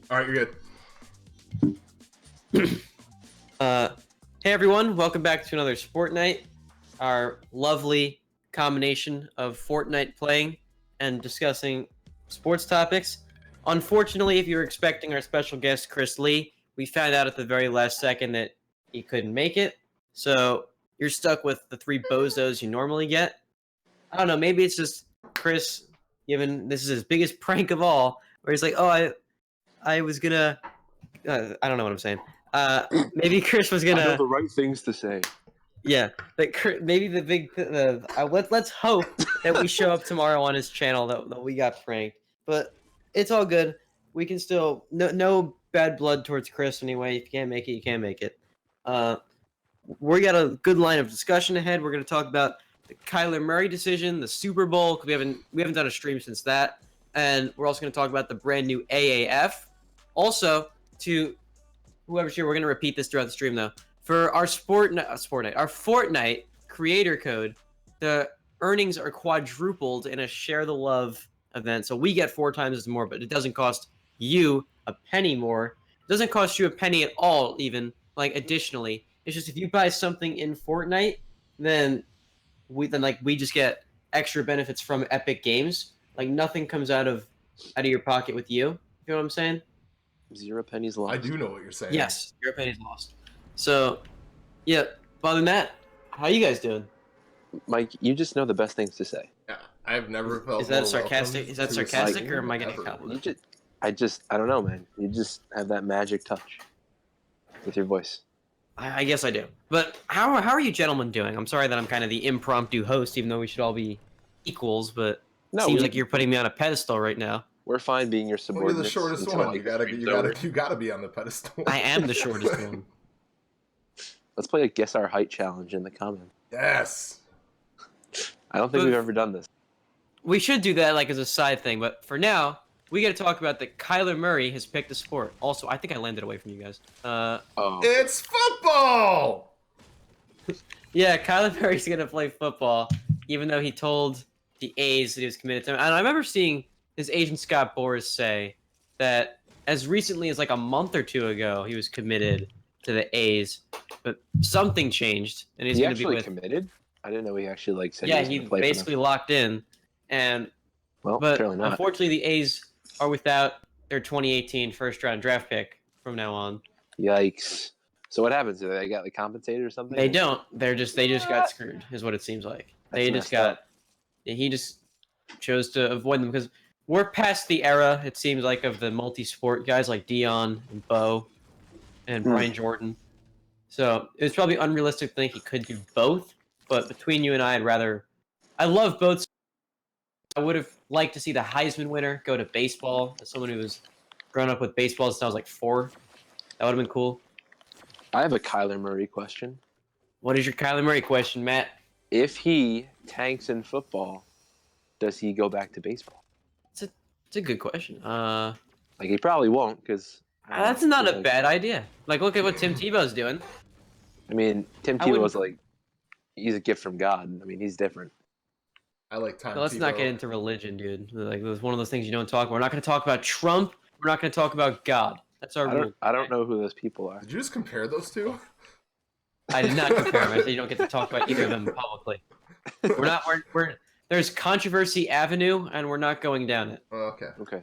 All right, you're good. Hey everyone, welcome back to another Sport Night, our lovely combination of Fortnite playing and discussing sports topics. Unfortunately, if you were expecting our special guest, Chris Lee, we found out at the very last second that he couldn't make it. So you're stuck with the three bozos you normally get. I don't know, maybe it's just Chris, given this is his biggest prank of all, where he's like, oh, I was gonna... I don't know what I'm saying. Maybe Chris was gonna... I know the right things to say. Yeah, but maybe the big... let's hope that we show up tomorrow on his channel that we got pranked. But it's all good. We can still... No bad blood towards Chris anyway. If you can't make it, you can't make it. We got a good line of discussion ahead. We're going to talk about the KYLER Murray decision, the Super Bowl, because we haven't done a stream since that. And we're also going to talk about the brand new AAF. Also, to whoever's here, we're going to repeat this throughout the stream, though. For our Fortnite creator code, the earnings are quadrupled in a Share the Love event. So we get 4 times as more, but it doesn't cost you a penny more. It doesn't cost you a penny at all, even, like, additionally. It's just if you buy something in Fortnite, then we just get extra benefits from Epic Games. Like, nothing comes out of your pocket with you. You know what I'm saying? 0 pennies lost. I do know what you're saying. Yes, 0 pennies lost. So, yeah. Other than that, how you guys doing? Mike, you just know the best things to say. Yeah, I've never felt. Is that sarcastic? Is that sarcastic, or am I getting a ever. compliment? I don't know, man. You just have that magic touch with your voice. I guess I do. But how are you gentlemen doing? I'm sorry that I'm kind of the impromptu host, even though we should all be equals. But it seems like you're putting me on a pedestal right now. We're fine being your Well, you're subordinates. the shortest one. You gotta be on the pedestal. I am the shortest one. Let's play a guess our height challenge in the comments. Yes. I don't think we've ever done this. We should do that like as a side thing, but for now, we got to talk about that KYLER Murray has picked a sport. Also, I think I landed away from you guys. It's football! Yeah, KYLER Murray's going to play football, even though he told the A's that he was committed to him. And I remember seeing his agent Scott Boras say that as recently as like a month or 2 ago, he was committed to the A's, but something changed, and he's going to be with... committed? I didn't know he actually said he basically locked in, and but unfortunately the A's are without their 2018 first-round draft pick from now on. Yikes! So what happens? Do they got compensated or something? They don't. They just got screwed, is what it seems like. He just chose to avoid them because we're past the era, it seems like, of the multi-sport guys like Dion and Bo and Brian Jordan. So it was probably unrealistic to think he could do both. But between you and I, I love both. I would have liked to see the Heisman winner go to baseball. As someone who was grown up with baseball since I was like 4, that would have been cool. I have a KYLER Murray question. What is your KYLER Murray question, Matt? If he tanks in football, does he go back to baseball? It's a good question. He probably won't because... That's not a bad idea. Like, look at what Tim Tebow's doing. I mean, Tim Tebow's he's a gift from God. I mean, he's different. I like Tom. Let's not get into religion, dude. Like, it was one of those things you don't talk about. We're not going to talk about Trump. We're not going to talk about God. That's our rule. I don't know who those people are. Did you just compare those two? I did not compare them. I said you don't get to talk about either of them publicly. There's Controversy Avenue, and we're not going down it. Oh, okay.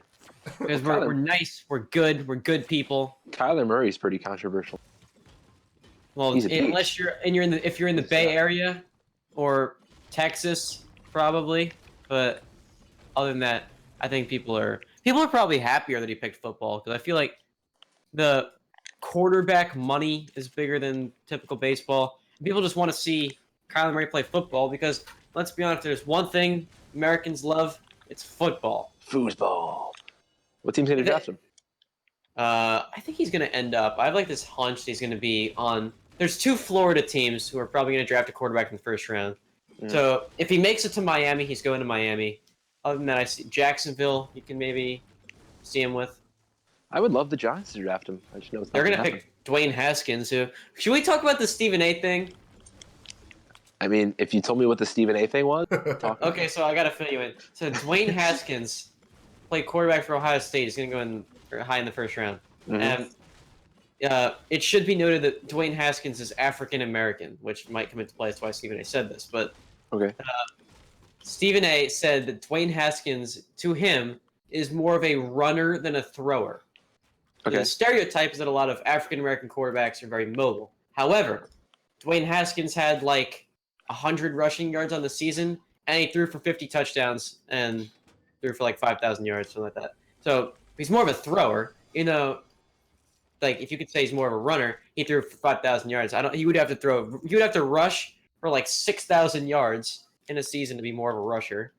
Because we're nice, we're good people. KYLER Murray's pretty controversial. Well, unless if you're in the Bay Area or Texas, probably. But other than that, I think people are probably happier that he picked football because I feel like the quarterback money is bigger than typical baseball. People just want to see KYLER Murray play football because let's be honest, there's one thing Americans love, it's football. Foosball. What team's gonna draft him? I think he's gonna end up. I have like this hunch that he's gonna be on. There's 2 Florida teams who are probably gonna draft a quarterback in the first round. So if he makes it to Miami, he's going to Miami. Other than that, I see Jacksonville. You can maybe see him with. I would love the Giants to draft him. I just know they're gonna pick Dwayne Haskins. Who should we talk about the Stephen A. thing? I mean, if you told me what the Stephen A. thing was, okay, so I gotta fill you in. So Dwayne Haskins played quarterback for Ohio State. He's gonna go in or high in the first round. Mhm. It should be noted that Dwayne Haskins is African American, which might come into play. That's why Stephen A. said this. But Okay. Stephen A. said that Dwayne Haskins, to him, is more of a runner than a thrower. Okay. The stereotype is that a lot of African American quarterbacks are very mobile. However, Dwayne Haskins had like 100 rushing yards on the season, and he threw for 50 touchdowns and threw for like 5,000 yards, something like that. So he's more of a thrower. Like if you could say he's more of a runner, he threw for 5,000 yards. He would have to throw. He would have to rush for like 6,000 yards in a season to be more of a rusher.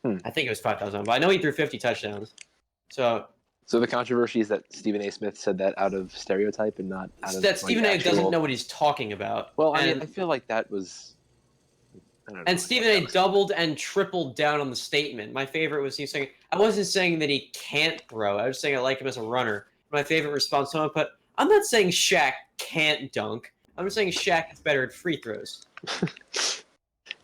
I think it was 5,000, but I know he threw 50 touchdowns. So the controversy is that Stephen A. Smith said that out of stereotype and not out of that Stephen A. doesn't know what he's talking about. Well, I mean, I feel like that was. I don't know. And Stephen A. doubled and tripled down on the statement. My favorite was he saying, "I wasn't saying that he can't throw. I was saying I like him as a runner." My favorite response, someone put, "I'm not saying Shaq can't dunk. I'm just saying Shaq is better at free throws." That's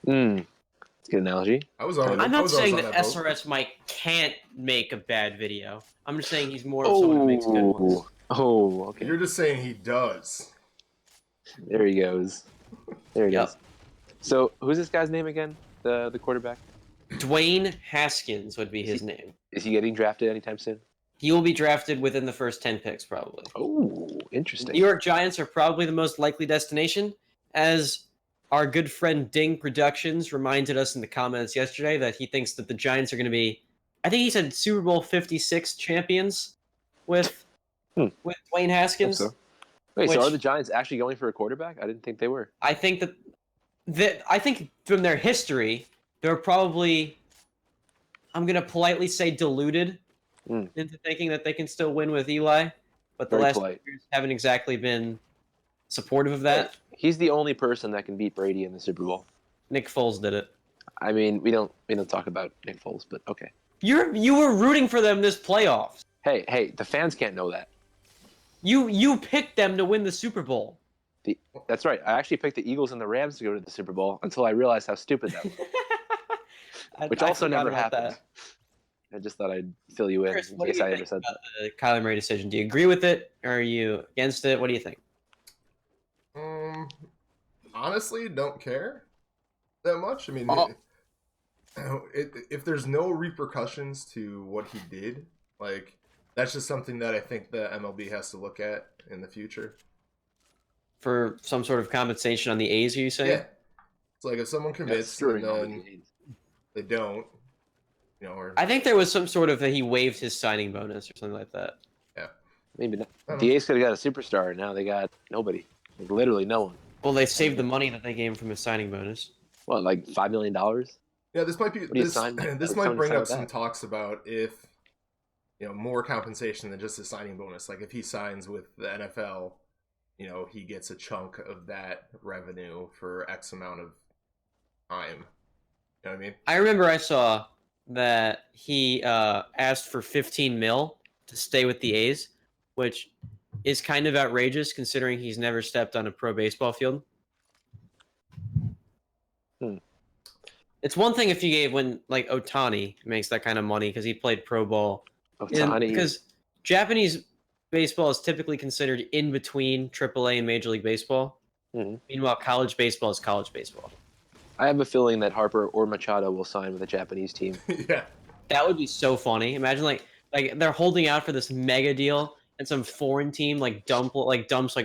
a good analogy. I'm not saying that SRS Mike can't make a bad video. I'm just saying he's more of someone who makes good ones. Oh, okay. You're just saying he does. There he goes. There he goes. So, who's this guy's name again? The quarterback? Dwayne Haskins would be his name. Is he getting drafted anytime soon? He will be drafted within the first 10 picks, probably. Oh, interesting. New York Giants are probably the most likely destination, as our good friend Ding Productions reminded us in the comments yesterday that he thinks that the Giants are going to be, I think he said Super Bowl 56 champions with Dwayne Haskins. So. Wait, so are the Giants actually going for a quarterback? I didn't think they were. I think I think from their history, they're probably, I'm going to politely say, deluded into thinking that they can still win with Eli, but the last 2 years haven't exactly been supportive of that. He's the only person that can beat Brady in the Super Bowl. Nick Foles did it. I mean, we don't talk about Nick Foles, but okay. You were rooting for them this playoffs. Hey, the fans can't know that. You picked them to win the Super Bowl. That's right. I actually picked the Eagles and the Rams to go to the Super Bowl until I realized how stupid that was. Which also never happened. I just thought I'd fill you in Chris, in case I ever said that. The KYLER Murray decision. Do you agree with it, or are you against it? What do you think? Honestly, don't care that much. I mean, if there's no repercussions to what he did, like, that's just something that I think the MLB has to look at in the future. For some sort of compensation on the A's, are you saying? Yeah. It's like if someone commits and then they don't, or... I think there was some sort of he waived his signing bonus or something like that. Yeah. Maybe not. The A's could have got a superstar, and now they got nobody. Like, literally no one. Well, they saved the money that they gave him from his signing bonus. What, like $5 million? Yeah, this might be this might bring up some talks about if more compensation than just a signing bonus. Like if he signs with the NFL, he gets a chunk of that revenue for X amount of time. You know what I mean? I remember I saw that he asked for 15 mil to stay with the A's, which is kind of outrageous considering he's never stepped on a pro baseball field. It's one thing if you gave when like Ohtani makes that kind of money because he played pro ball. Ohtani. Because Japanese baseball is typically considered in between AAA and Major League Baseball. Meanwhile, college baseball is college baseball. I have a feeling that Harper or Machado will sign with a Japanese team. Yeah. That would be so funny. Imagine like they're holding out for this mega deal and some foreign team dumps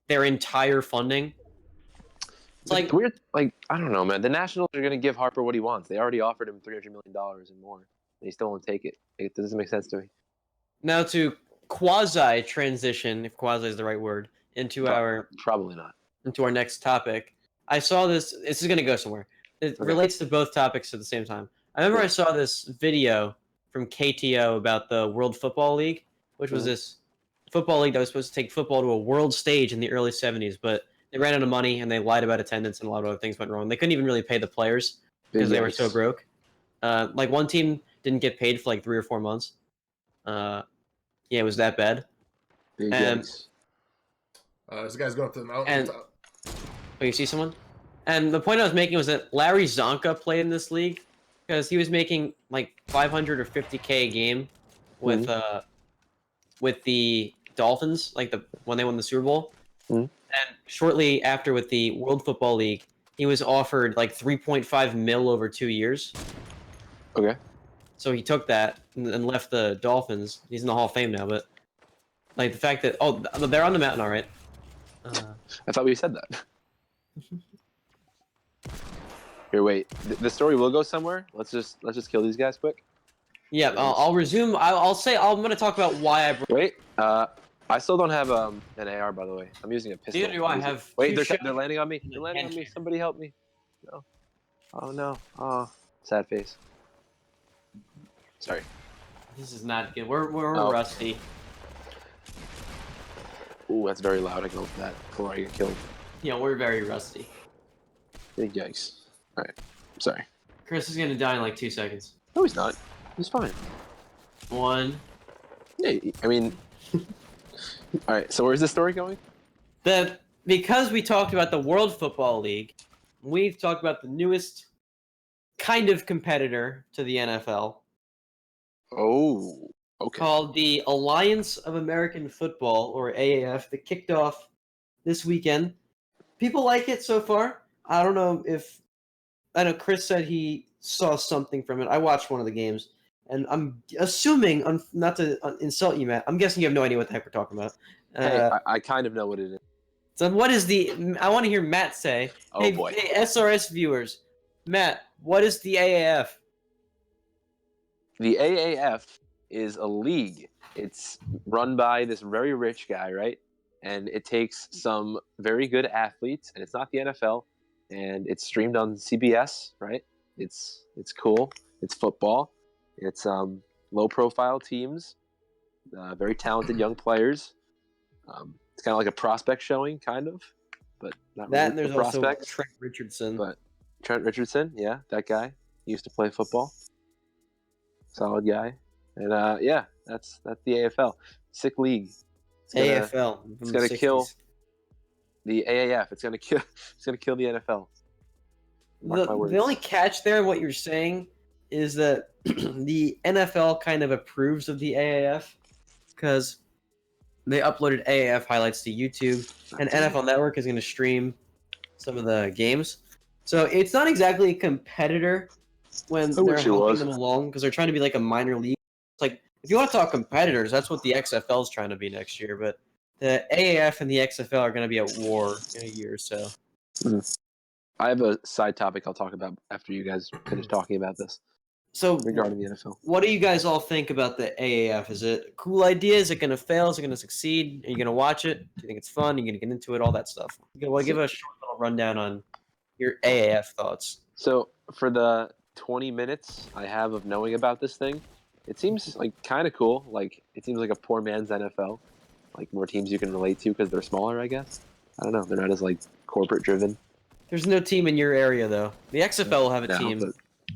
their entire funding. It's like weird. Like I don't know, man. The Nationals are gonna give Harper what he wants. They already offered him $300 million and more, and he still won't take it. It doesn't make sense to me. Now to quasi transition, if quasi is the right word, into our next topic. I saw this. This is gonna go somewhere. It relates to both topics at the same time. I remember I saw this video from KTO about the World Football League, which was this football league that was supposed to take football to a world stage in the early 70s, but they ran out of money and they lied about attendance and a lot of other things went wrong. They couldn't even really pay the players because they were so broke. Like one team didn't get paid for like 3 or 4 months. It was that bad. This guy's going up to the mountain. You see someone? And the point I was making was that Larry Zonka played in this league because he was making like $500 or $50K a game with with the Dolphins, like when they won the Super Bowl. Mm-hmm. And shortly after with the World Football League, he was offered like 3.5 mil over 2 years. Okay. So he took that and left the Dolphins. He's in the Hall of Fame now, but like the fact that they're on the mountain, all right. I thought we said that. Here, wait. The story will go somewhere. Let's just kill these guys quick. Yeah, I'll resume. I'm going to talk about why I. Wait. I still don't have an AR, by the way. I'm using a pistol. Neither do I have. Wait, they're landing on me. They're landing on me. Somebody help me. No. Oh no. Oh, sad face. Sorry. This is not good. We're rusty. Ooh, that's very loud. I can open that before I get killed. Yeah, we're very rusty. Big yikes. Alright. Sorry. Chris is gonna die in like 2 seconds. No, he's not. He's fine. 1. Yeah, I mean... Alright, so where's this story going? Because we talked about the World Football League, we've talked about the newest kind of competitor to the NFL. Oh, okay. Called the Alliance of American Football, or AAF, that kicked off this weekend. People like it so far. I don't know if... I know Chris said he saw something from it. I watched one of the games, and I'm assuming, not to insult you, Matt, I'm guessing you have no idea what the heck we're talking about. Hey, I kind of know what it is. So what is the... I want to hear Matt say. Oh, boy. Hey, SRS viewers. Matt, what is the AAF? The AAF is a league. It's run by this very rich guy, right? And it takes some very good athletes, and it's not the NFL, and it's streamed on CBS, right? It's cool. It's football. It's low-profile teams, very talented young players. It's kind of like a prospect showing, kind of, but not that. really. And there's also Trent Richardson. But Trent Richardson, yeah, that guy. He used to play football. Solid guy. And yeah, that's the AFL. Sick league. AFL. It's gonna kill the AAF. It's gonna kill the NFL. The only catch there, what you're saying, is that the NFL kind of approves of the AAF because they uploaded AAF highlights to YouTube, and NFL Network is going to stream some of the games. So it's not exactly a competitor when they're helping them along because they're trying to be like a minor league. It's like, if you want to talk competitors, that's what the XFL is trying to be next year. But the AAF and the XFL are going to be at war in a year or so. I have a side topic I'll talk about after you guys finish talking about this. So regarding the NFL, what do you guys all think about the AAF? Is it a cool idea? Is it going to fail? Is it going to succeed? Are you going to watch it? Do you think it's fun? Are you going to get into it? All that stuff. Well, give a short little rundown on your AAF thoughts. So for the 20 minutes I have of knowing about this thing, it seems like kind of cool. Like it seems like a poor man's NFL, like more teams you can relate to because they're smaller, I guess. I don't know. They're not as like corporate driven. There's no team in your area though. The XFL will have a team but...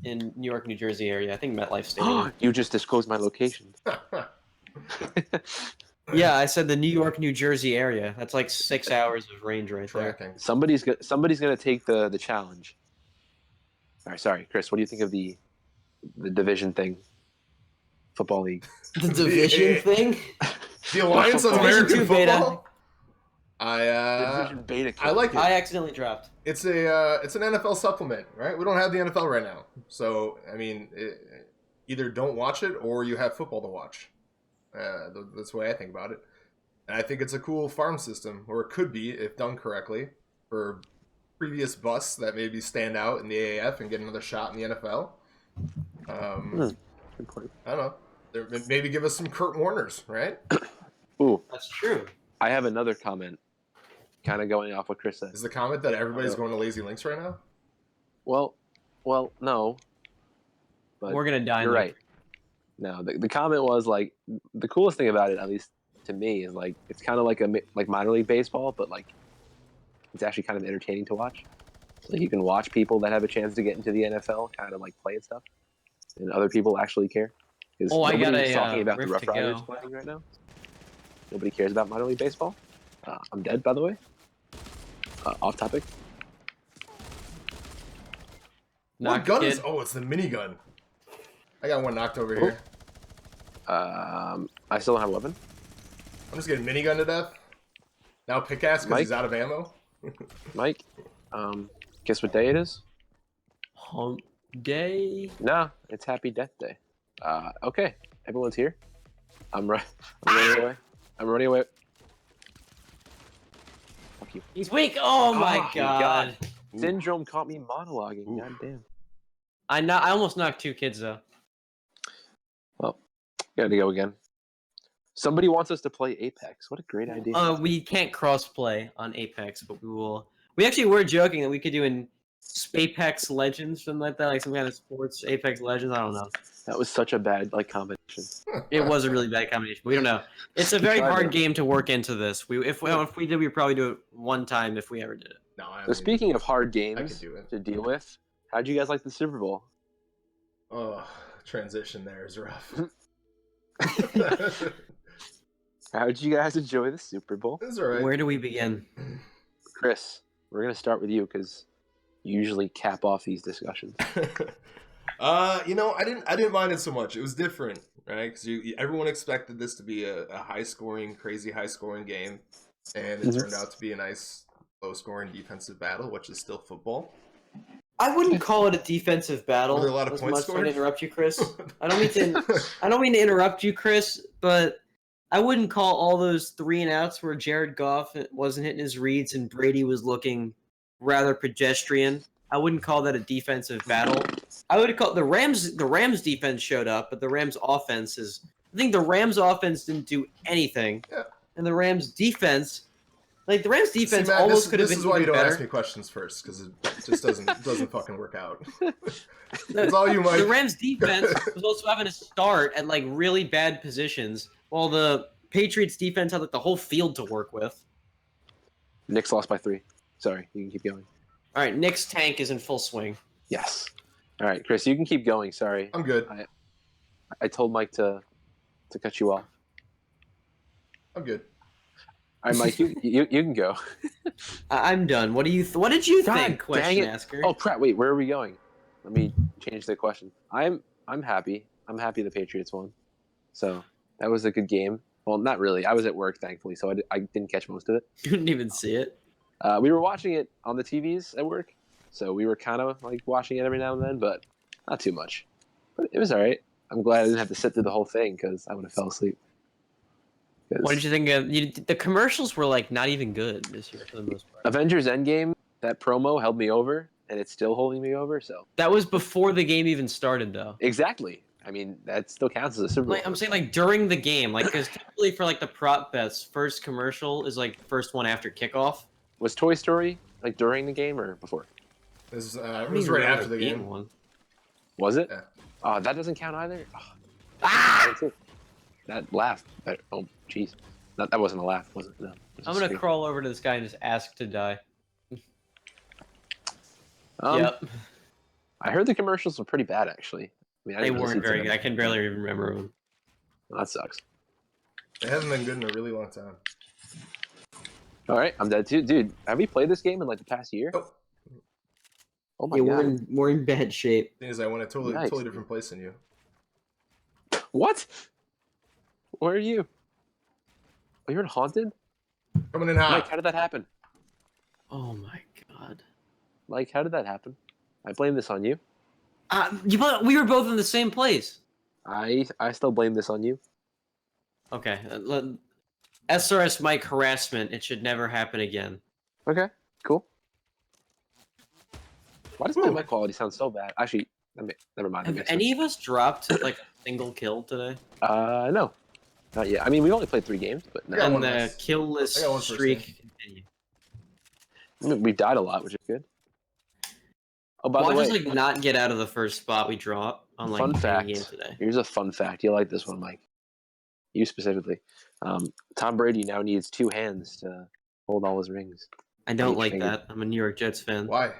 in New York, New Jersey area. I think MetLife Stadium. You just disclosed my location. Yeah, I said the New York, New Jersey area. That's like 6 hours of range right there. Somebody's gonna take the challenge. All right, sorry, Chris. What do you think of the division thing? Football league. The division thing? The Alliance of American Football. Division Beta. I like it. I accidentally dropped. It's an NFL supplement, right? We don't have the NFL right now, so I mean, either don't watch it or you have football to watch. That's the way I think about it, and I think it's a cool farm system, or it could be if done correctly, for previous busts that maybe stand out in the AAF and get another shot in the NFL. Good point. I don't know. Maybe give us some Kurt Warners, right? Ooh, that's true. I have another comment. Kind of going off what Chris said. Is the comment that everybody's going to Lazy Links right now? Well, no. But we're gonna die. You're right. No, the comment was like the coolest thing about it, at least to me, is like it's kind of like minor league baseball, but like it's actually kind of entertaining to watch. So you can watch people that have a chance to get into the NFL, kind of like play and stuff, and other people actually care. Oh, I got a talking about the Rift Rough Riders playing right now. Nobody cares about minor league baseball. I'm dead, by the way. Off topic. What gun is? Oh, it's the minigun. I got one knocked over here. I still don't have a weapon. I'm just getting minigun to death. Now pickaxe because he's out of ammo. Mike, guess what day it is? Hump day. No, it's Happy Death Day. Okay, everyone's here. I'm running away. I'm running away. Fuck you. He's weak. Oh my god. Syndrome caught me monologuing. God damn. I almost knocked 2 kids though. Well, gotta go again. Somebody wants us to play Apex. What a great idea. We can't cross-play on Apex, but we will. We actually were joking that we could do an Apex Legends, something like that, like some kind of sports Apex Legends. I don't know. That was such a bad combination. It was a really bad combination. We don't know. It's a very hard game to work into this. If we did, we'd probably do it one time if we ever did it. No, So speaking of hard games to deal with, how'd you guys like the Super Bowl? Oh, transition there is rough. How'd you guys enjoy the Super Bowl? It was all right. Where do we begin? Chris, we're gonna start with you because you usually cap off these discussions. You know, I didn't mind it so much. It was different, right? Because everyone expected this to be a high-scoring, crazy high-scoring game, and it turned out to be a nice, low-scoring defensive battle, which is still football. I wouldn't call it a defensive battle. Were there a lot of as points much. scored? To interrupt you, Chris. I don't mean to interrupt you, Chris, but I wouldn't call all those 3-and-outs where Jared Goff wasn't hitting his reads and Brady was looking rather pedestrian. I wouldn't call that a defensive battle. I would call the Rams defense showed up, but the Rams offense is. I think the Rams offense didn't do anything, and the Rams defense. Like the Rams defense See, Matt, almost could have been This is why you don't better. ask me questions first, because it just doesn't fucking work out. That's all you might. The Rams defense was also having to start at like really bad positions, while the Patriots defense had like the whole field to work with. Knicks lost by 3. Sorry, you can keep going. All right, Nick's tank is in full swing. Yes. All right, Chris, you can keep going. Sorry, I'm good. I told Mike to cut you off. I'm good. All right, Mike, you can go. I'm done. What did you think? Question asker. Oh crap! Wait, where are we going? Let me change the question. I'm happy. I'm happy the Patriots won. So that was a good game. Well, not really. I was at work, thankfully, so I didn't catch most of it. You didn't even see it. We were watching it on the TVs at work, so we were kind of like watching it every now and then, but not too much. But it was all right. I'm glad I didn't have to sit through the whole thing because I would have fell asleep. What did you think of the commercials? Were like not even good this year for the most part. Avengers Endgame, that promo held me over, and it's still holding me over. So that was before the game even started, though. Exactly. I mean, that still counts as a Super Bowl. Like, I'm saying, like during the game, like because typically for like the prop bets, first commercial is like the first one after kickoff. Was Toy Story like during the game or before? It was right after the game. One. Was it? Yeah. That doesn't count either. Oh. Ah! That laugh. Oh, jeez. That wasn't a laugh, was it? No. I'm gonna crawl over to this guy and just ask to die. Yep. I heard the commercials were pretty bad, actually. I mean, they weren't very good. I can barely even remember them. Well, that sucks. They haven't been good in a really long time. All right, I'm dead too, dude. Have we played this game in like the past year? Oh my god. We're in bad shape. The thing is, I went a totally different place than you. What? Where are you? Oh, you're in Haunted? Coming in hot. Mike, how did that happen? Oh my god. Mike, how did that happen? I blame this on you. We were both in the same place. I still blame this on you. Okay. SRS Mike harassment. It should never happen again. Okay, cool. Why does my mic quality sound so bad? Actually, never mind. Have any of us dropped like a single kill today? No. Not yet. I mean, we only played 3 games, but no. And the kill-less streak continued. We died a lot, which is good. Oh, by the way, just like not get out of the first spot we drop on like fun fact. Game today. Here's a fun fact. You like this one, Mike? You specifically. Tom Brady now needs 2 hands to hold all his rings. I don't like that. I'm a New York Jets fan. Why?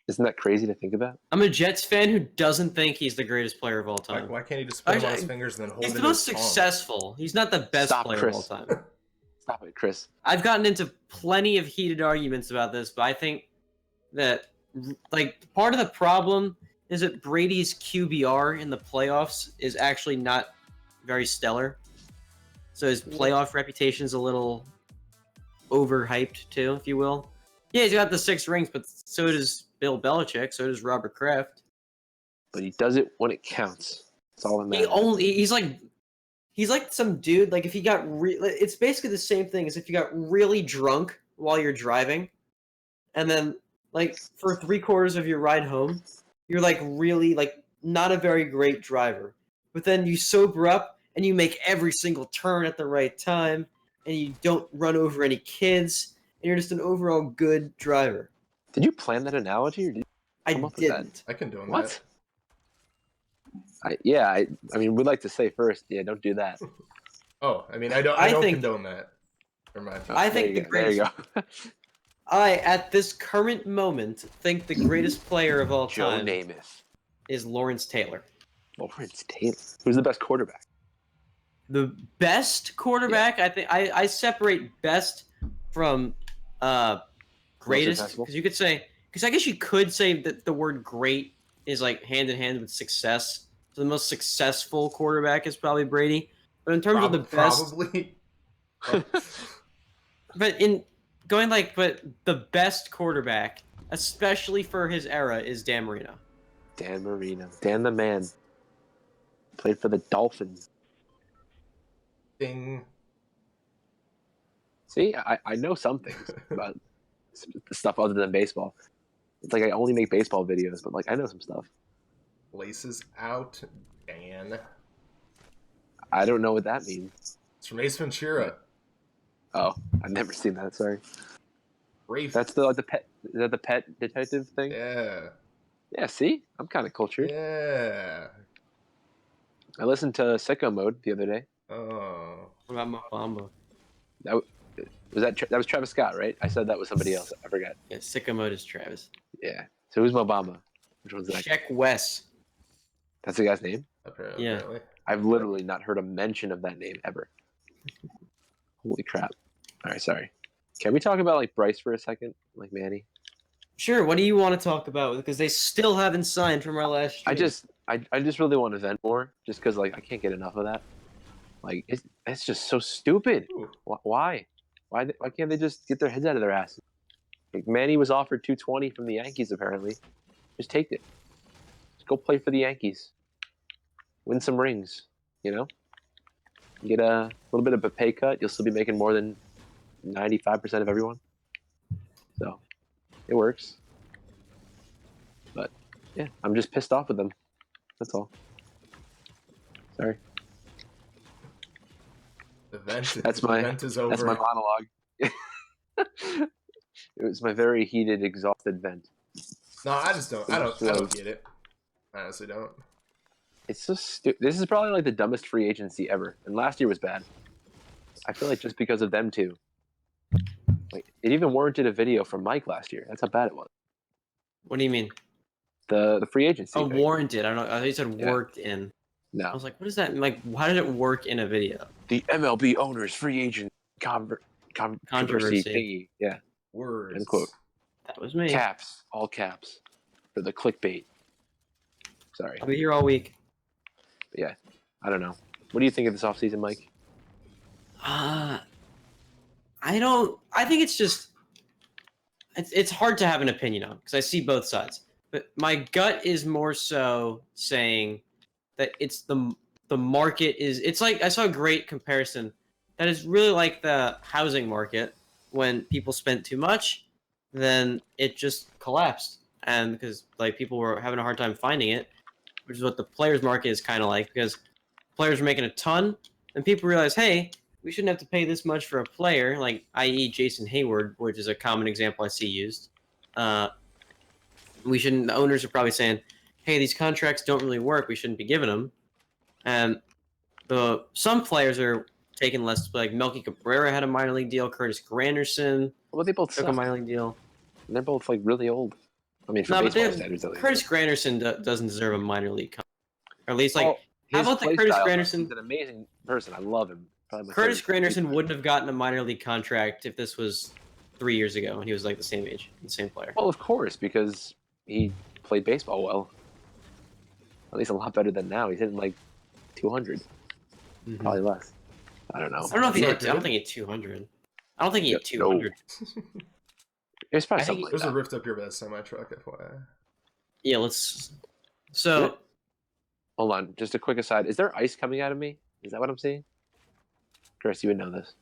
Isn't that crazy to think about? I'm a Jets fan who doesn't think he's the greatest player of all time. Why can't he just put him on his fingers and then hold it? He's the most successful. He's not the best player of all time. Stop it, Chris. I've gotten into plenty of heated arguments about this, but I think that like part of the problem is that Brady's QBR in the playoffs is actually not very stellar. So his playoff reputation's a little overhyped too, if you will. Yeah, he's got the 6 rings, but so does Bill Belichick. So does Robert Kraft. But he does it when it counts. That's all that matters. He's like some dude. Like if he got it's basically the same thing as if you got really drunk while you're driving, and then like for 3/4 of your ride home, you're like really like not a very great driver. But then you sober up and you make every single turn at the right time, and you don't run over any kids, and you're just an overall good driver. Did you plan that analogy, or did you come up with that? I condone What? that. I mean, we'd like to say first, yeah, don't do that. Oh, I mean, I don't condone that. I think the greatest. There you go. I, at this current moment, think the greatest player of all Joe time Namath. is Lawrence Taylor. Lawrence Taylor. Who's the best quarterback? The best quarterback, I think I separate best from greatest, because you could say, because I guess you could say that the word great is like hand in hand with success. So the most successful quarterback is probably Brady. But in terms of the best, probably. but the best quarterback, especially for his era, is Dan Marino. Dan Marino. Dan the man. Played for the Dolphins. Ding. See, I know some things about stuff other than baseball. It's like I only make baseball videos, but like I know some stuff. Laces out, Dan. I don't know what that means. It's from Ace Ventura. Oh, I've never seen that. Sorry. Rafe. That's the pet. Is that the pet detective thing? Yeah. Yeah. See, I'm kind of cultured. Yeah. I listened to Sicko Mode the other day. Oh. What about Mo Bamba? That was Travis Scott, right? I said that was somebody else. I forgot. Yeah, Sicko Mode is Travis. Yeah. So who's Mo Bamba? Which one's that? Check Wes. That's the guy's name? Apparently. Yeah. I've literally not heard a mention of that name ever. Holy crap. All right, sorry. Can we talk about like Bryce for a second? Like Manny? Sure, what do you want to talk about? Because they still haven't signed from our last year. I just really want to vent more, just because like I can't get enough of that. Like it's just so stupid. Ooh. Why can't they just get their heads out of their asses? Like Manny was offered $220 from the Yankees apparently. Just take it. Just go play for the Yankees. Win some rings. You know. Get a little bit of a pay cut. You'll still be making more than 95% of everyone. So it works. But yeah, I'm just pissed off with them. That's all. Sorry. The vent is over. That's my monologue. It was my very heated, exhausted vent. No, I don't get it. I honestly don't. It's so stupid. This is probably like the dumbest free agency ever. And last year was bad. I feel like just because of them too. Like it even warranted a video from Mike last year. That's how bad it was. What do you mean? The free agency. Oh, warranted. I don't know. I thought you said worked in. No. I was like, what is that? Like, how did it work in a video? The MLB owners free agent controversy thingy. Yeah. Words. End quote. That was me. Caps. All caps. For the clickbait. Sorry. I'll be here all week. But yeah. I don't know. What do you think of this offseason, Mike? I think it's just it's hard to have an opinion on because I see both sides. But my gut is more so saying that it's the market is it's like I saw a great comparison that is really like the housing market when people spent too much, then it just collapsed. And because like people were having a hard time finding it, which is what the players market is kind of like because players are making a ton and people realize, hey, we shouldn't have to pay this much for a player, like i.e. Jason Hayward, which is a common example I see used. We shouldn't. The owners are probably saying, "Hey, these contracts don't really work. We shouldn't be giving them." And some players are taking less. Like Melky Cabrera had a minor league deal. Curtis Granderson Well, they both took a minor league deal. And they're both like really old. I mean, for baseball standards, at least. Curtis Granderson doesn't deserve a minor league contract. Or at least, like, well, how about the Curtis Granderson? He's an amazing person. I love him. Curtis Granderson wouldn't have gotten a minor league contract if this was 3 years ago and he was like the same age, the same player. Well, of course, because he played baseball well. At least a lot better than now. He's hitting like 200, probably less. I don't know. I don't know if he Is hit. that I don't good? think he hit 200. I don't think he hit No. 200. It's probably I think something like There's that. a rift up here by the semi-truck, FYI. Yeah, let's. So Hold on, just a quick aside. Is there ice coming out of me? Is that what I'm seeing? Chris, you would know this.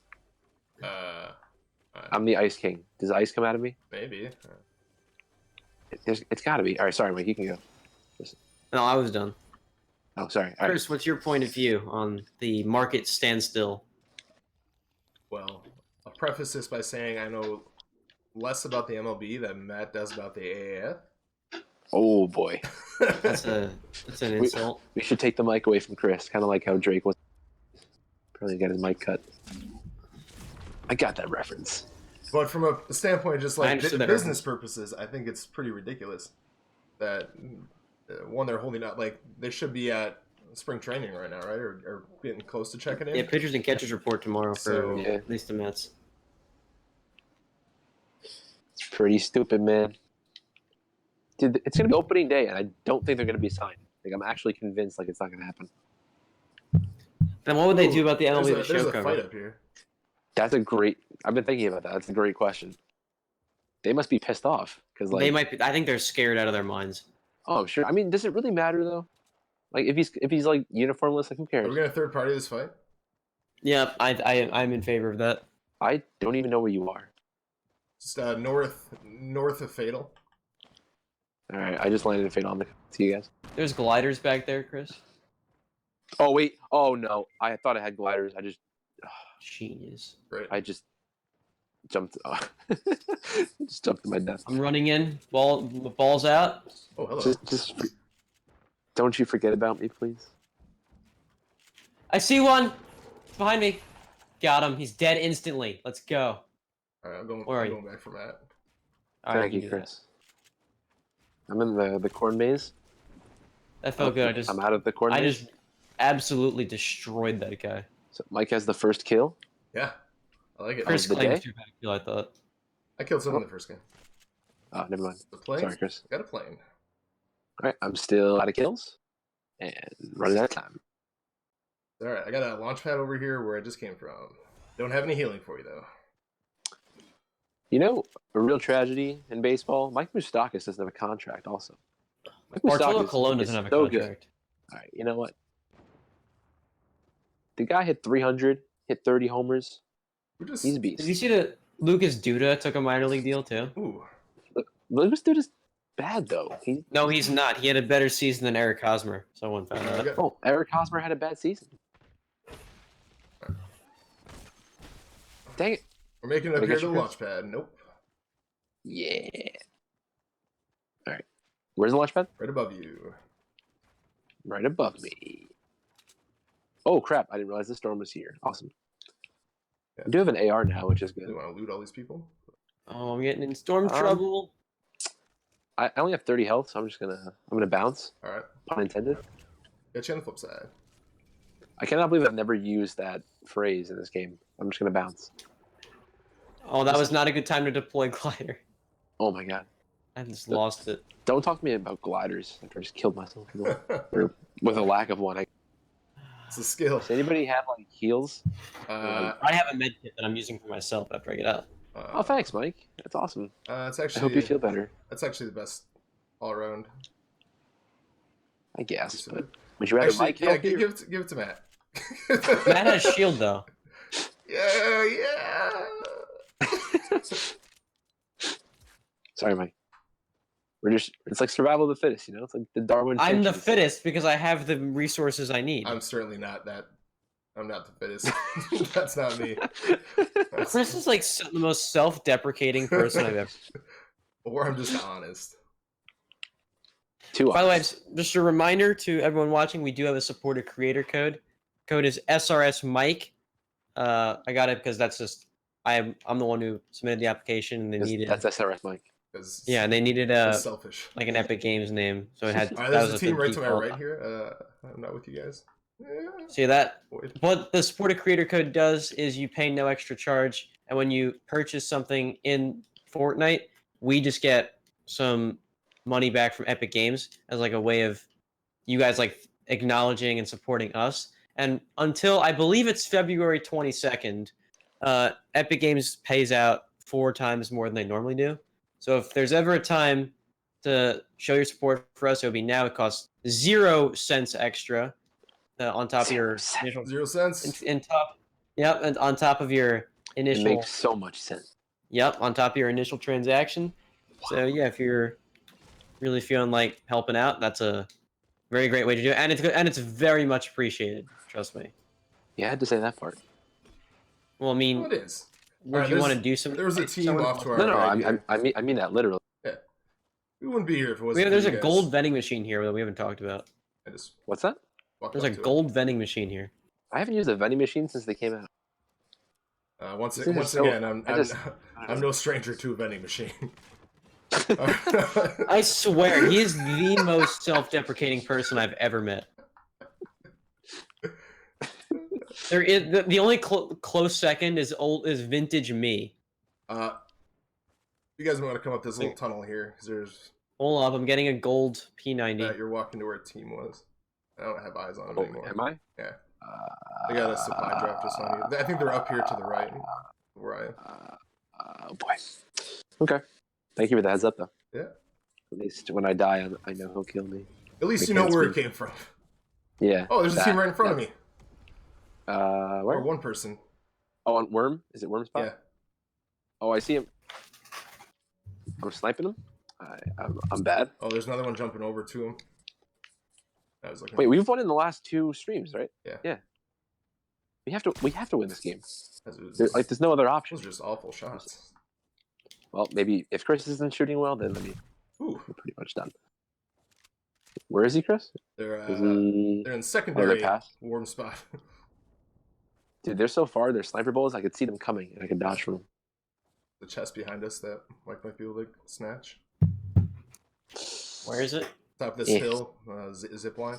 I'm the Ice King. Does ice come out of me? Maybe. It's got to be. All right, sorry, Mike. You can go. no, I was done. Oh, sorry. All right. Chris, what's your point of view on the market standstill? Well, I'll preface this by saying I know less about the MLB than Matt does about the AAF. Oh boy. That's an insult. We should take the mic away from Chris, kind of like how Drake was. Probably got his mic cut. I got that reference. But from a standpoint of just like understood that business reference. purposes, I think it's pretty ridiculous that one, they're holding out. Like, they should be at spring training right now, right? Or getting close to checking in. Yeah, pitchers and catchers report tomorrow for So- Yeah. at least the Mets. It's pretty stupid, man. Dude, it's gonna be opening day, and I don't think they're gonna be signed. Like, I'm actually convinced like it's not gonna happen. Then what would they Ooh, do about the MLB there's show a cover? fight up here. That's a great. I've been thinking about that. That's a great question. They must be pissed off because like They might be. I think they're scared out of their minds. Oh sure. I mean, does it really matter though? Like if he's like uniformless, like who Are cares? we going to third party this fight? Yeah, I'm in favor of that. I don't even know where you are. Just north of Fatal. All right, I just landed in Fate on the. See you guys. There's gliders back there, Chris. Oh wait. Oh no. I thought I had gliders. Genius. Right. I just jumped. Just jumped to my death. I'm running in. Balls out. Oh, hello. Don't you forget about me, please. I see one. It's behind me. Got him. He's dead instantly. Let's go. All right, I'm going back for Matt. All right, Thank you, Chris. I'm in the corn maze. That felt good. I'm out of the corn maze. I just absolutely destroyed that guy. So Mike has the first kill. Yeah, I like it. Chris the claims day? to have a kill, I thought. I killed someone in the first game. Oh, never mind. The plane? Sorry, Chris. Got a plane. All right, I'm still out of kills and running out of time. All right, I got a launch pad over here where I just came from. Don't have any healing for you, though. You know, a real tragedy in baseball, Mike Moustakas doesn't have a contract also. Mike Bartolo Moustakas Colon is doesn't have a so good. contract. All right, you know what? The guy hit 300, hit 30 homers. He's a beast. Did you see that Lucas Duda took a minor league deal too? Ooh. Lucas Duda is bad though. No, he's not. He had a better season than Eric Hosmer. Someone found out. Okay. Oh, Eric Hosmer had a bad season. Dang it. We're making it up here to the launch pad. Nope. Yeah. All right. Where's the launch pad? Right above you. Right above me. Oh crap! I didn't realize the storm was here. Awesome. Yeah. I do have an AR now, which is Do good. you want to loot all these people? Oh, I'm getting in storm trouble. I only have 30 health, so I'm gonna bounce. All right. Pun intended. Get you on the flip side. I cannot believe I've never used that phrase in this game. I'm just gonna bounce. Oh, that was not a good time to deploy glider. Oh my god! I just lost it. Don't talk to me about gliders after I just killed myself or with a lack of one. It's a skill. Does anybody have like heals? Uh, I have a med kit that I'm using for myself after I get out. Oh, thanks, Mike. That's awesome. It's I actually. hope you feel better. That's actually the best all around. I guess. So- But would you rather Actually, Mike yeah, help you? give it to Matt. Matt has shield though. Yeah. Sorry, Mike. It's like survival of the fittest, you know? It's like the Darwin. I'm the Finches. fittest because I have the resources I need. I'm certainly not that. I'm not the fittest. That's not me. That's- Chris is like the most self-deprecating person I've ever. Or I'm just honest. By the way, just a reminder to everyone watching, we do have a supported creator code. Code is SRS Mike. I got it because that's just I'm the one who submitted the application and they needed. That's SRS Mike. Yeah, and they needed Selfish. like an Epic Games name, so it had. All right, that there's was a team the right to my default. right here. I'm not with you guys. See that? Void. What the supported creator code does is you pay no extra charge, and when you purchase something in Fortnite, we just get some money back from Epic Games as like a way of you guys like acknowledging and supporting us. And until I believe it's February 22nd, Epic Games pays out 4 times more than they normally do. So if there's ever a time to show your support for us, it would be now. It costs 0 cents extra on top of your initial 0 cents. in top. Yep, and on top of your initial. It makes so much sense. Yep, on top of your initial transaction. Wow. So yeah, if you're really feeling like helping out, that's a very great way to do it, and it's good, and it's very much appreciated. Trust me. Yeah, I had to say that part. Well, I mean, it is. Would you want to do some? There was a team off to our No, I mean that literally. Yeah, we wouldn't be here if it wasn't. There's a gold vending machine here that we haven't talked about. What's that? There's a gold vending machine here. I haven't used a vending machine since they came out. Once again, I'm no stranger to a vending machine. I swear, he is the most self-deprecating person I've ever met. There is the only close second is vintage me. You guys want to come up this little tunnel here? Because there's. Hold up, I'm getting a gold P90. You're walking to where a team was. I don't have eyes on them anymore. Am I? Yeah. They got a supply drop just on you. I think they're up here to the right, where I am. Oh boy. Okay. Thank you for the heads up, though. Yeah. At least when I die, I know he'll kill me. At least you know where it came from. Yeah. Oh, there's a team right in front of me. Where? Or one person. Oh, on Worm? Is it Worm spot? Yeah. Oh, I see him. I'm sniping him. I'm bad. Oh, there's another one jumping over to him. I was looking. Wait, we've won in the last 2 streams, right? Yeah. Yeah. We have to win this game. There's no other option. Those are just awful shots. Well, maybe if Chris isn't shooting well, then we're pretty much done. Where is he, Chris? They're in secondary warm spot. Dude, they're so far. They're sniper bullets. I could see them coming, and I could dodge from them. The chest behind us that Mike might be able to snatch. Where is it? Top of this hill, zip line.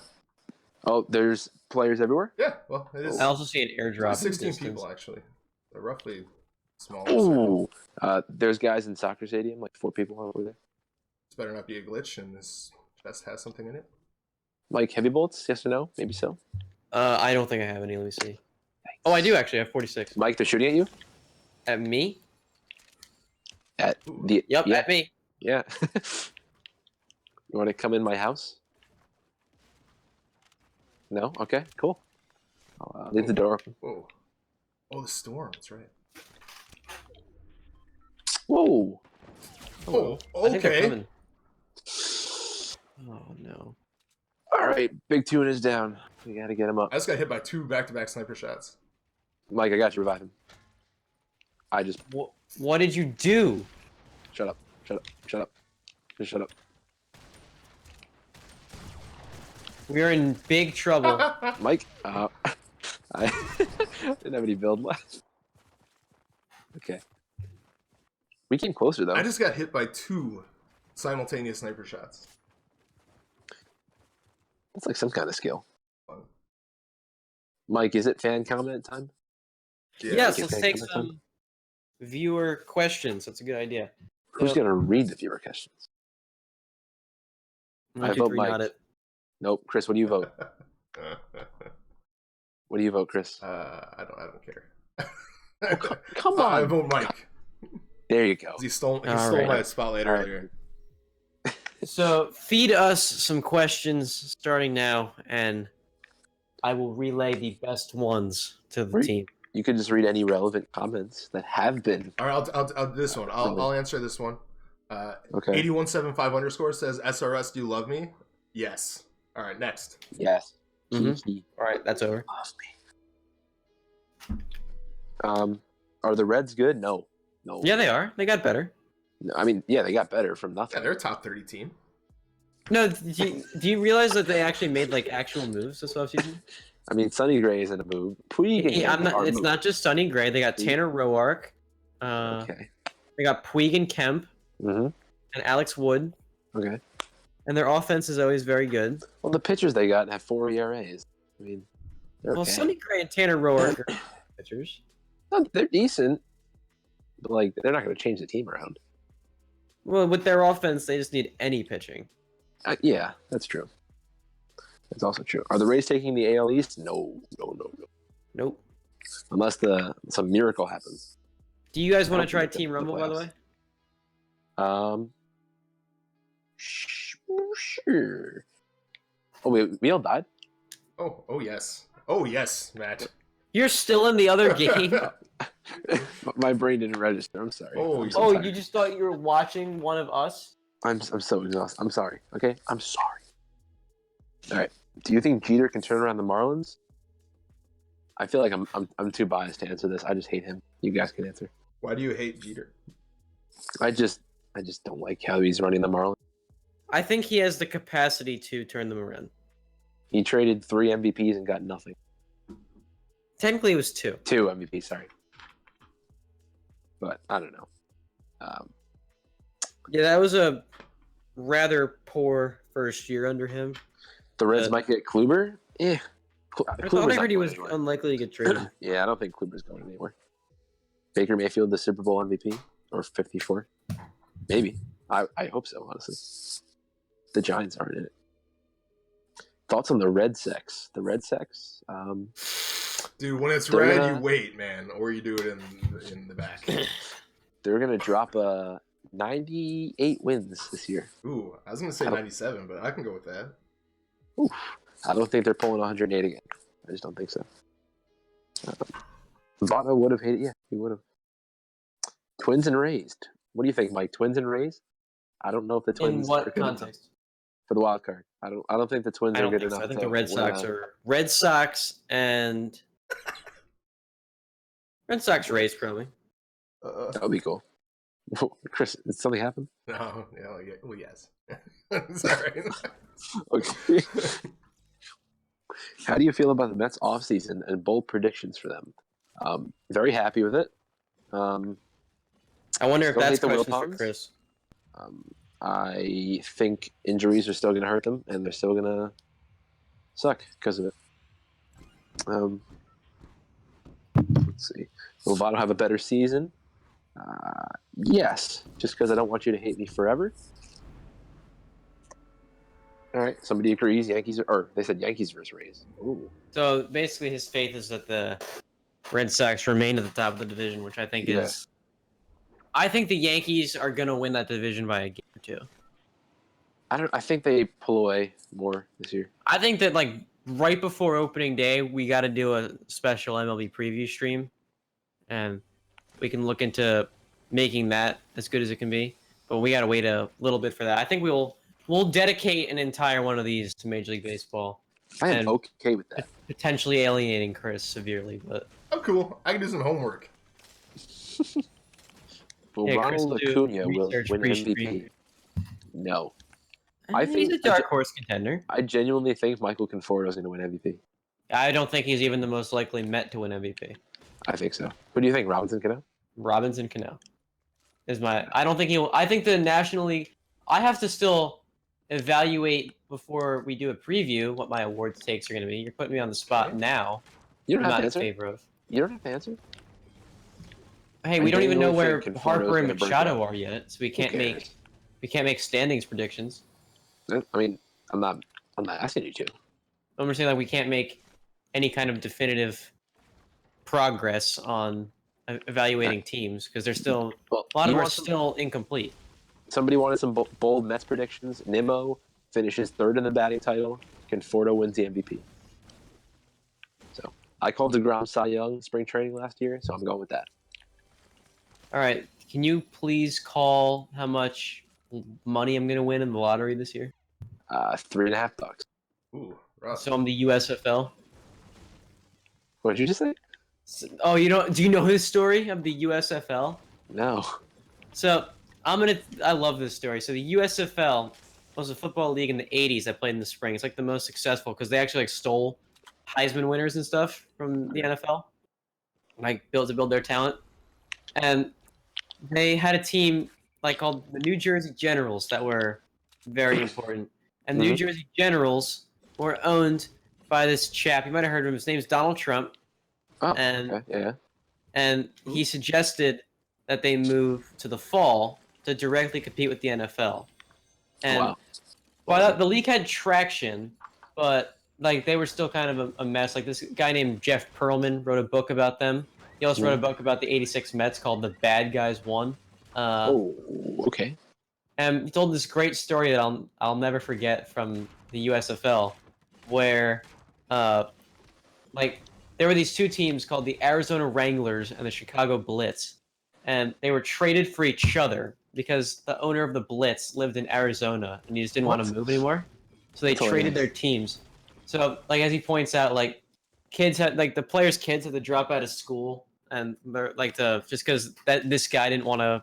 Oh, there's players everywhere? Yeah, well, it is. I also see an airdrop. 16 people, actually. They're roughly small. Ooh. There's guys in soccer stadium, like 4 people over there. This better not be a glitch, and this chest has something in it. Like heavy bullets? Yes or no? Maybe so. I don't think I have any. Let me see. Oh, I do actually. I have 46. Mike, they're shooting at you? At me? At the at me. Yeah. You want to come in my house? No? Okay, cool. I'll leave the door open. Whoa. Oh, the storm. That's right. Whoa. Oh, okay. Oh, no. All right, Big Tune is down. We got to get him up. I just got hit by 2 back-to-back sniper shots. Mike, I got you. Revive him. I just... What did you do? Shut up. Shut up. Shut up. Just shut up. We're in big trouble. Mike, I didn't have any build left. Okay. We came closer, though. I just got hit by 2 simultaneous sniper shots. That's like some kind of skill. Mike, is it fan comment time? Yeah, yes, let's take some viewer questions. That's a good idea. Who's going to read the viewer questions? I vote Mike. Nope. Chris, what do you vote? What do you vote, Chris? I don't care. Come on. I vote Mike. There you go. He stole my spotlight earlier. So feed us some questions starting now, and I will relay the best ones to the team. You could just read any relevant comments that have been. All right, I'll this one. I'll answer this one. Okay. 8175_ says, "SRS, do you love me?" Yes. All right, next. Yes. Mm-hmm. All right, that's over. Are the Reds good? No. Yeah, they are. They got better. No, I mean, yeah, they got better from nothing. Yeah, they're a top 30 team. No, do you realize that they actually made like actual moves this offseason? I mean, Sonny Gray is in a move. Puig. It's not just Sonny Gray. They got Tanner Roark. Okay. They got Puig and Kemp. Mm-hmm. And Alex Wood. Okay. And their offense is always very good. Well, the pitchers they got have 4 ERAs. I mean, they're okay. Sonny Gray and Tanner Roark are pitchers. No, they're decent, but like they're not going to change the team around. Well, with their offense, they just need any pitching. Yeah, that's true. That's also true. Are the Rays taking the AL East? No. Nope. Unless some miracle happens. Do you guys want to try Team Rumble, by the way? Sure. Oh, wait, we all died? Oh yes. Oh yes, Matt. You're still in the other game? My brain didn't register. I'm sorry. Oh, you just thought you were watching one of us? I'm so exhausted. I'm sorry. Okay, I'm sorry. All right. Do you think Jeter can turn around the Marlins? I feel like I'm too biased to answer this. I just hate him. You guys can answer. Why do you hate Jeter? I just don't like how he's running the Marlins. I think he has the capacity to turn them around. He traded 3 MVPs and got nothing. Technically, it was 2. 2 MVPs, sorry. But I don't know. Yeah, that was a rather poor first year under him. The Reds might get Kluber. I heard he was unlikely to get traded. Yeah, I don't think Kluber's going anywhere. Baker Mayfield, the Super Bowl MVP, or 54, maybe. I hope so, honestly. The Giants aren't in it. Thoughts on the Red Sox? The Red Sox? Dude, when it's red, you wait, man, or you do it in the back. They're gonna drop 98 wins this year. Ooh, I was gonna say 97, but I can go with that. Oof. I don't think they're pulling 108 again. I just don't think so. Votto would have hated. Yeah, he would have. Twins and Rays. What do you think, Mike? Twins and Rays? I don't know if the Twins. In what context? For the wild card. I don't think the Twins are good enough. I think the Red Sox and Red Sox Rays probably. That would be cool. Chris, did something happen? No, well, yes. Sorry. Okay. How do you feel about the Mets offseason and bold predictions for them? Very happy with it. I wonder if that's a question for Chris. I think injuries are still going to hurt them, and they're still going to suck because of it. Let's see. Will Votto have a better season? Yes, just because I don't want you to hate me forever. All right, somebody agrees. They said Yankees versus Rays. Ooh. So basically, his faith is that the Red Sox remain at the top of the division, which I think is. I think the Yankees are gonna win that division by a game or 2. I think they pull away more this year. I think that right before opening day, we got to do a special MLB preview stream, and we can look into making that as good as it can be. But we got to wait a little bit for that. I think we'll dedicate an entire one of these to Major League Baseball. I am okay with that. Potentially alienating Chris severely, but I'm cool. I can do some homework. Well, Ronald Acuna will win MVP. No. I think he's a dark horse contender. I genuinely think Michael Conforto is going to win MVP. I don't think he's even the most likely Met to win MVP. I think so. Who do you think, Robinson Cano? Robinson Cano is my. I don't think he will. I think the National League. I have to still evaluate before we do a preview what my awards takes are going to be. You're putting me on the spot now. You don't have not to answer. In favor of. You don't have to answer. Hey, we don't even know where Harper and Machado are yet, so we can't make standings predictions. I mean, I'm not asking you to. I'm saying we can't make any kind of definitive progress on evaluating teams because they're still a lot of them are still incomplete. Somebody wanted some bold Mets predictions. Nimmo finishes 3rd in the batting title. Conforto wins the MVP. So I called DeGrom Cy Young spring training last year, so I'm going with that. All right, can you please call how much money I'm going to win in the lottery this year? $3.50. Ooh, rough. So I'm the USFL. What did you just say? Oh, do you know this story of the USFL? No. So I love this story. So the USFL was a football league in the 80s that played in the spring. It's like the most successful because they actually stole Heisman winners and stuff from the NFL, to build their talent. And they had a team called the New Jersey Generals that were very important. And the New Jersey Generals were owned by this chap. You might have heard of him. His name's Donald Trump. Oh, and okay. Yeah. And he suggested that they move to the fall to directly compete with the NFL. And while the league had traction, but like they were still kind of a mess. Like this guy named Jeff Pearlman wrote a book about them. He also wrote a book about the '86 Mets called "The Bad Guys Won." Okay. And he told this great story that I'll never forget from the USFL, where like there were these two teams called the Arizona Wranglers and the Chicago Blitz, and they were traded for each other because the owner of the Blitz lived in Arizona and he just didn't want to move anymore. So they traded their teams. So like as he points out, like kids had like the players' kids had to drop out of school and they're like just because this guy didn't want to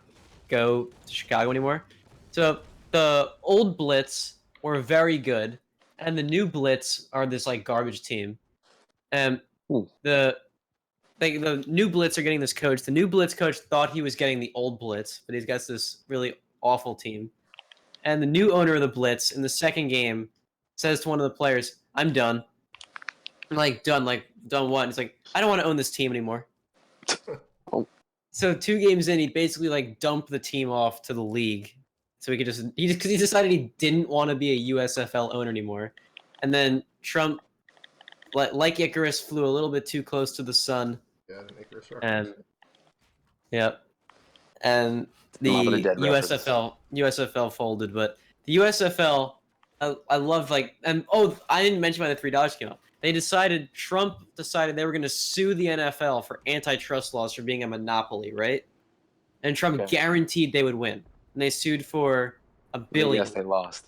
go to Chicago anymore. So the old Blitz were very good, and the new Blitz are this like garbage team. And the new Blitz are getting this coach. The new Blitz coach thought he was getting the old Blitz, but he's got this really awful team. And the new owner of the Blitz in the second game says to one of the players, "I'm done." I'm like, done what? And it's like, I don't want to own this team anymore. So 2 games in, he basically like dumped the team off to the league. So because he decided he didn't want to be a USFL owner anymore. And then Trump, like Icarus, flew a little bit too close to the sun. Yeah, the Icarus reference. And the USFL folded, but the USFL, I love like, and I didn't mention why the $3 came out. Trump decided they were going to sue the NFL for antitrust laws for being a monopoly, right? And Trump guaranteed they would win. And they sued for $1 billion. Yes, they lost.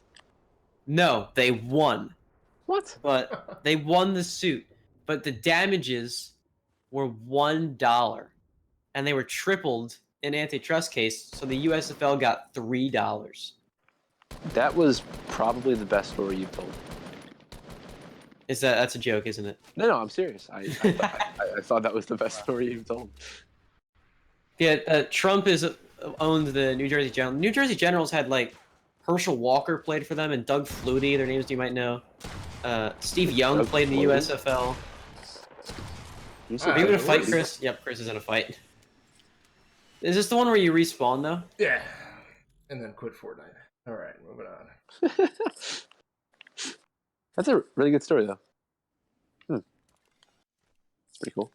No, they won. What? But they won the suit. But the damages were $1. And they were tripled in antitrust case, so the USFL got $3. That was probably the best story you've told. That's a joke, isn't it? No, I'm serious. I thought that was the best story you've told. Yeah, Trump owned the New Jersey Generals. New Jersey Generals had like Herschel Walker played for them and Doug Flutie. Their names you might know. Steve Young played in the USFL. Are you in a fight, Chris? Yep, Chris is in a fight. Is this the one where you respawn though? Yeah, and then quit Fortnite. All right, moving on. That's a really good story though. Pretty cool.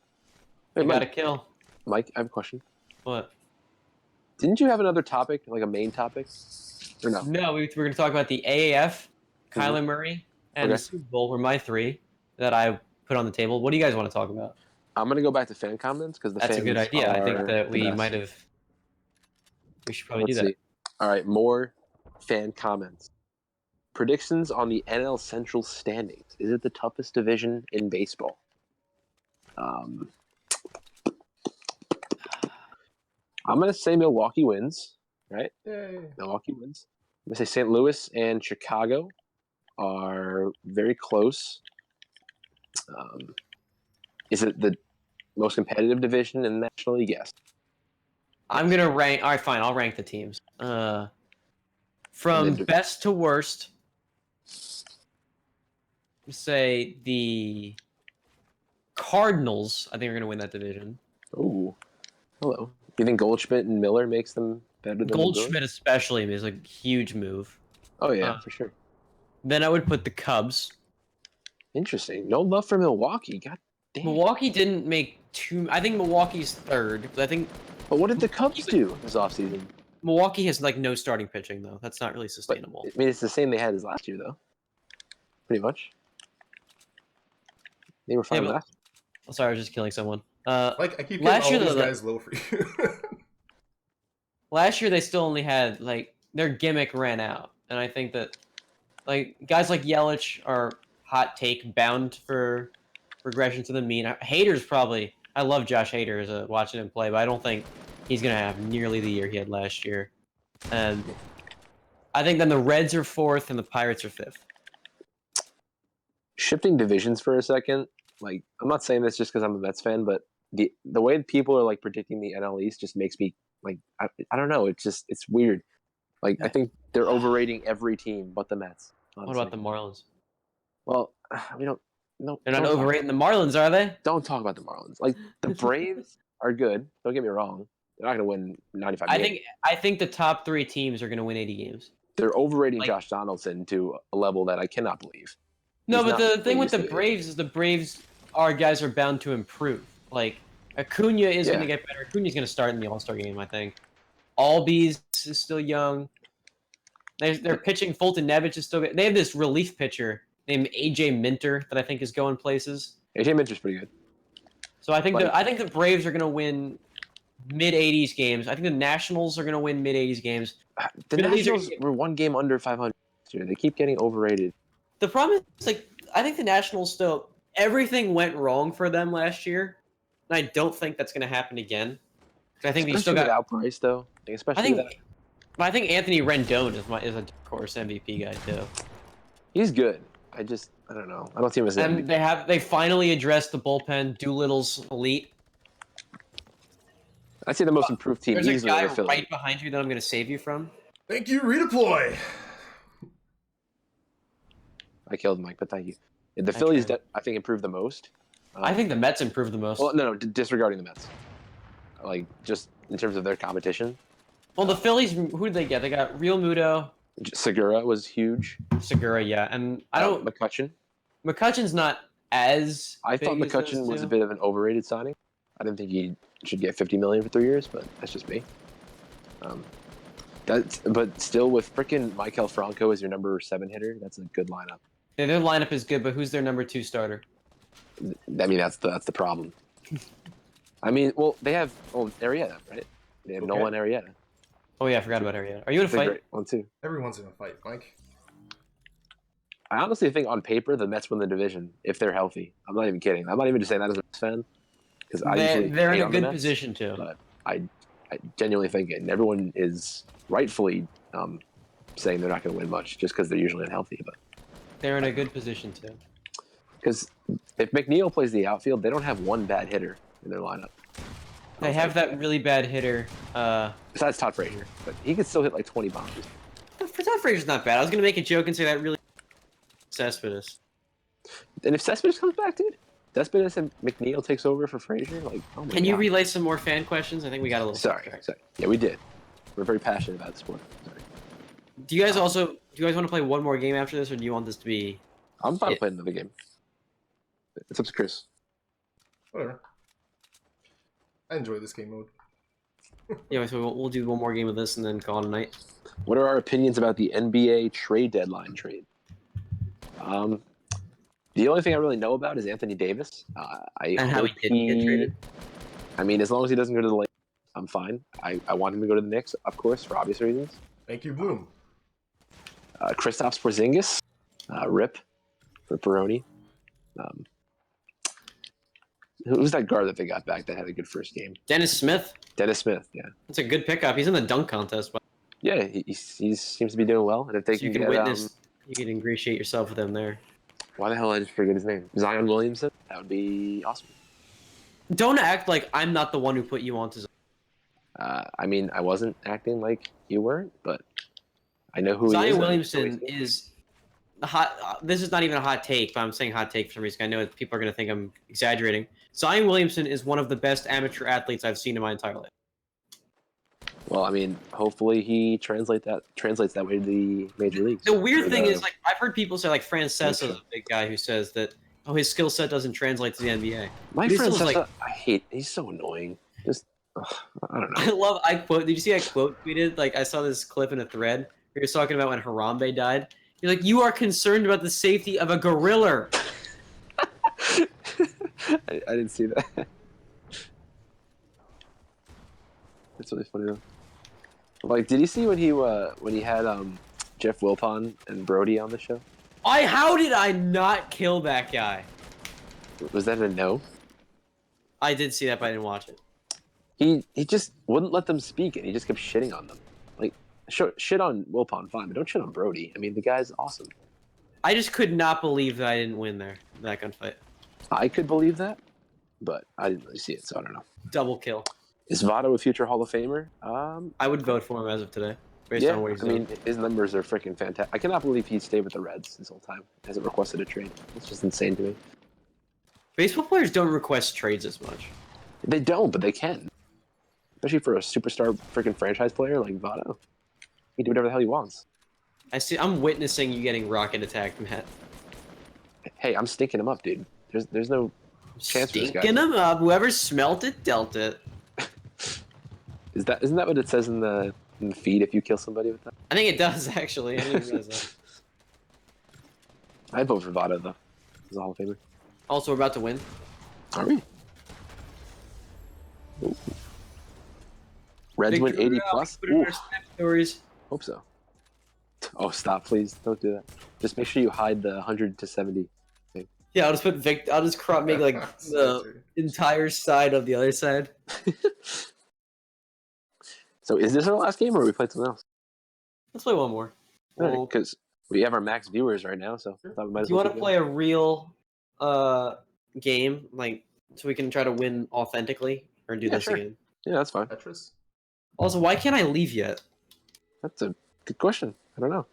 Hey, got a kill. Mike, I have a question. What? Didn't you have another topic, like a main topic? Or no? No, we were going to talk about the AAF, Kyler Murray, and the Super Bowl were my 3 that I put on the table. What do you guys want to talk about? I'm going to go back to fan comments because that's a good idea. I think that we should probably do that. All right, more fan comments. Predictions on the NL Central standings. Is it the toughest division in baseball? I'm going to say Milwaukee wins, right? Yay. Milwaukee wins. I'm going to say St. Louis and Chicago are very close. Is it the most competitive division in the National League? Yes. I'm going to rank... All right, fine. I'll rank the teams. From best to worst, say the Cardinals, I think, are going to win that division. Oh, hello. You think Goldschmidt and Miller makes them better than Goldschmidt especially is a huge move. Oh, yeah, for sure. Then I would put the Cubs. Interesting. No love for Milwaukee. God damn. Milwaukee didn't make too... I think Milwaukee's third. But what did the Cubs do this offseason? Milwaukee has no starting pitching, though. That's not really sustainable. But, I mean, it's the same they had as last year, though. Pretty much. They were fine last year. Oh, sorry, I was just killing someone. I keep getting all these guys low for you. Last year, they still only had, their gimmick ran out. And I think that, guys like Yelich are hot take bound for regression to the mean. Hader's probably... I love Josh Hader watching him play, but I don't think he's going to have nearly the year he had last year. And I think then the Reds are 4th and the Pirates are 5th. Shifting divisions for a second, I'm not saying this just because I'm a Mets fan, but the way people are predicting the NL East just makes me I don't know. It's weird. I think they're overrating every team but the Mets. Honestly. What about the Marlins? Well, we don't. No, they're not overrating the Marlins, are they? Don't talk about the Marlins. The Braves are good. Don't get me wrong. They're not going to win 95 games. I think the top 3 teams are going to win 80 games. They're overrating Josh Donaldson to a level that I cannot believe. No, but the thing with the Braves is the Braves guys are bound to improve. Like, Acuna is going to get better. Acuna's going to start in the All-Star game, I think. Albies is still young. They're pitching. Fulton Nevich is still good. They have this relief pitcher named A.J. Minter that I think is going places. A.J. Minter's pretty good. So I think the Braves are going to win mid-80s games. I think the Nationals are going to win mid-80s games. The Nationals were 1 game under 500 this year. They keep getting overrated. The problem is, like, I think the Nationals still everything went wrong for them last year, and I don't think that's going to happen again. I think they still got outpriced though. I think Anthony Rendon is a dark horse MVP guy too. He's good. I don't know. I don't see him as an MVP. They finally addressed the bullpen. Doolittle's elite. I see the most improved team. There's a guy right behind you that I'm going to save you from. Thank you, redeploy. I killed Mike, but thank you. The Phillies, I think, improved the most. I think the Mets improved the most. Well, no, disregarding the Mets. Like, just in terms of their competition. Well, the Phillies, who did they get? They got Real Muto. Segura was huge. Segura, yeah. And McCutchen. McCutchen's not as I thought McCutchen was a bit of an overrated signing. I didn't think he should get $50 million for 3 years, but that's just me. But still, with frickin' Maikel Franco as your number 7 hitter, that's a good lineup. Yeah, their lineup is good, but who's their number 2 starter? I mean, that's the problem. I mean, well, they have Arrieta, right? They have Nolan Arrieta. Oh yeah, I forgot about Arrieta. Are you in a fight? One too. Everyone's in a fight, Mike. I honestly think on paper the Mets win the division if they're healthy. I'm not even kidding. I'm not even just saying that as a Mets fan because they're in a good position too. But I genuinely think it, and everyone is rightfully saying they're not going to win much just because they're usually unhealthy. But they're in a good position too. Because if McNeil plays the outfield, they don't have one bad hitter in their lineup. They have that really bad hitter. Besides Todd Frazier, but he could still hit like 20 bombs. Todd Frazier's not bad. I was gonna make a joke and say that really Cespedes. And if Cespedes comes back, dude, Cespedes and McNeil takes over for Frazier, like, oh my God. Can you relay some more fan questions? I think we got a little. Sorry. Yeah, we did. We're very passionate about the sport. Sorry. Do you guys want to play one more game after this, or do you want this to be? I'm fine to play another game. It's up to Chris. Whatever. I enjoy this game mode. Yeah, so we'll do one more game of this and then call it a night. What are our opinions about the NBA trade deadline trade? The only thing I really know about is Anthony Davis. And how he didn't get traded. I mean, as long as he doesn't go to the Lakers, I'm fine. I want him to go to the Knicks, of course, for obvious reasons. Thank you, Bloom. Kristaps Porzingis, rip for Peroni. Who's that guard that they got back that had a good first game? Dennis Smith. Dennis Smith, yeah. That's a good pickup. He's in the dunk contest. But... Yeah, he seems to be doing well. And if they you can witness, you can ingratiate yourself with him there. Why the hell did I just forget his name? Zion Williamson? That would be awesome. Don't act like I'm not the one who put you onto Zion. I mean, I wasn't acting like you weren't, but I know who Zion he is. Williamson is hot. This is not even a hot take, but I'm saying hot take for some reason. I know people are going to think I'm exaggerating. Zion Williamson is one of the best amateur athletes I've seen in my entire life. Well, I mean, hopefully he translates that way to the major leagues. The weird thing is, like, I've heard people say, like, Francesa is a big guy who says that, oh, his skill set doesn't translate to the NBA. My Francesa, like, I hate. He's so annoying. Just, I don't know. Did you see that quote tweeted? Like, I saw this clip in a thread where he was talking about when Harambe died. You're like, you are concerned about the safety of a gorilla. I didn't see that. That's really funny though. Like, did you see when he had Jeff Wilpon and Brody on the show? How did I not kill that guy? Was that a no? I did see that, but I didn't watch it. He just wouldn't let them speak, and he just kept shitting on them. Like, shit on Wilpon, fine, but don't shit on Brody. I mean, the guy's awesome. I just could not believe that I didn't win there, that gunfight. I could believe that, but I didn't really see it, so I don't know. Double kill. Is Votto a future Hall of Famer? I would vote for him as of today, based on what he's doing. I mean, his numbers are freaking fantastic. I cannot believe he stayed with the Reds this whole time. He hasn't requested a trade. It's just insane to me. Baseball players don't request trades as much. They don't, but they can. Especially for a superstar freaking franchise player like Votto. He can do whatever the hell he wants. I'm witnessing you getting rocket attacked, Matt. Hey, I'm stinking them up, dude. There's no chance for this guy. Stinking them up. Whoever smelt it, dealt it. Isn't that what it says in the feed if you kill somebody with that? I think it does, actually. I didn't even realize that. I vote for Votto, though. He's a Hall of Famer. Also, we're about to win. Are we? Ooh. Reds win 80 plus? Put in our stories. Hope so. Oh, stop, please. Don't do that. Just make sure you hide the 100 to 70 thing. Yeah, I'll just put I'll just make like the entire side of the other side. So is this our last game, or we played something else? Let's play one more. Because we have our max viewers right now, so I thought we might as Do you well. want to play a real game, like, so we can try to win authentically, or do this again? Yeah, that's fine. Tetris. Also, why can't I leave yet? That's a good question. I don't know.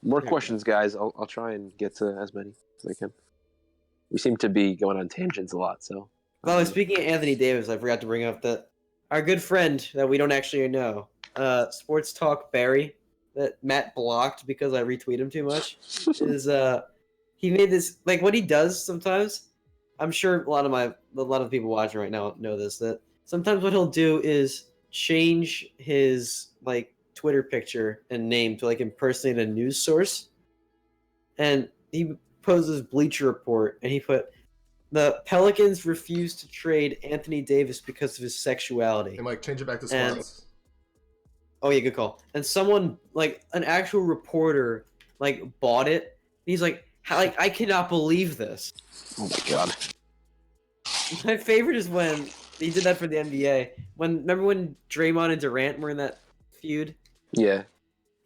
More questions, guys. I'll try and get to as many as I can. We seem to be going on tangents a lot, so. Well, speaking of Anthony Davis, I forgot to bring up that our good friend that we don't actually know, Sports Talk Barry, that Matt blocked because I retweet him too much, is he made this, like, what he does sometimes. I'm sure a lot of people watching right now know this, that sometimes what he'll do is change his like Twitter picture and name to like impersonate a news source. And he poses Bleacher Report, and he put, the Pelicans refuse to trade Anthony Davis because of his sexuality. Hey, Mike, change it back to sports. Oh yeah, good call. And someone, like an actual reporter, like bought it. He's like, I cannot believe this. Oh my god. My favorite is when he did that for the NBA. Remember when Draymond and Durant were in that feud? Yeah.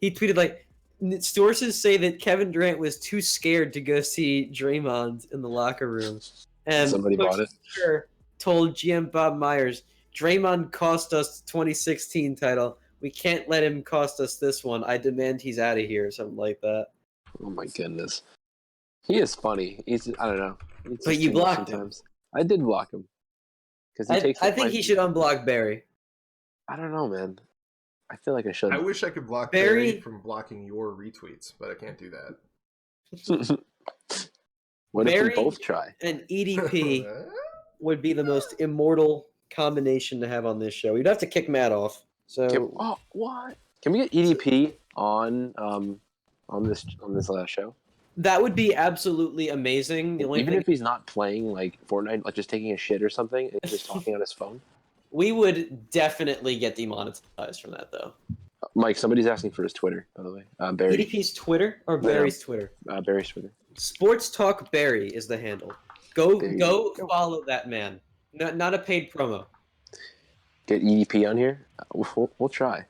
He tweeted like, sources say that Kevin Durant was too scared to go see Draymond in the locker room. And somebody bought it. Told GM Bob Myers, Draymond cost us the 2016 title. We can't let him cost us this one. I demand he's out of here, or something like that. Oh my goodness. He is funny. I don't know. But you blocked him. I did block him. I think he should unblock Barry. I don't know, man. I feel like I should. I wish I could block Barry from blocking your retweets, but I can't do that. What Barry if we both try? And EDP would be the most immortal combination to have on this show. You'd have to kick Matt off. So what? Can we get EDP on this show? That would be absolutely amazing. Even if he's not playing like Fortnite, like just taking a shit or something, and just talking on his phone. We would definitely get demonetized from that, though. Mike, somebody's asking for his Twitter, by the way. Barry. EDP's Twitter or Barry's Twitter? Barry's Twitter. Sports Talk Barry is the handle. Go follow that man. Not a paid promo. Get EDP on here? We'll try.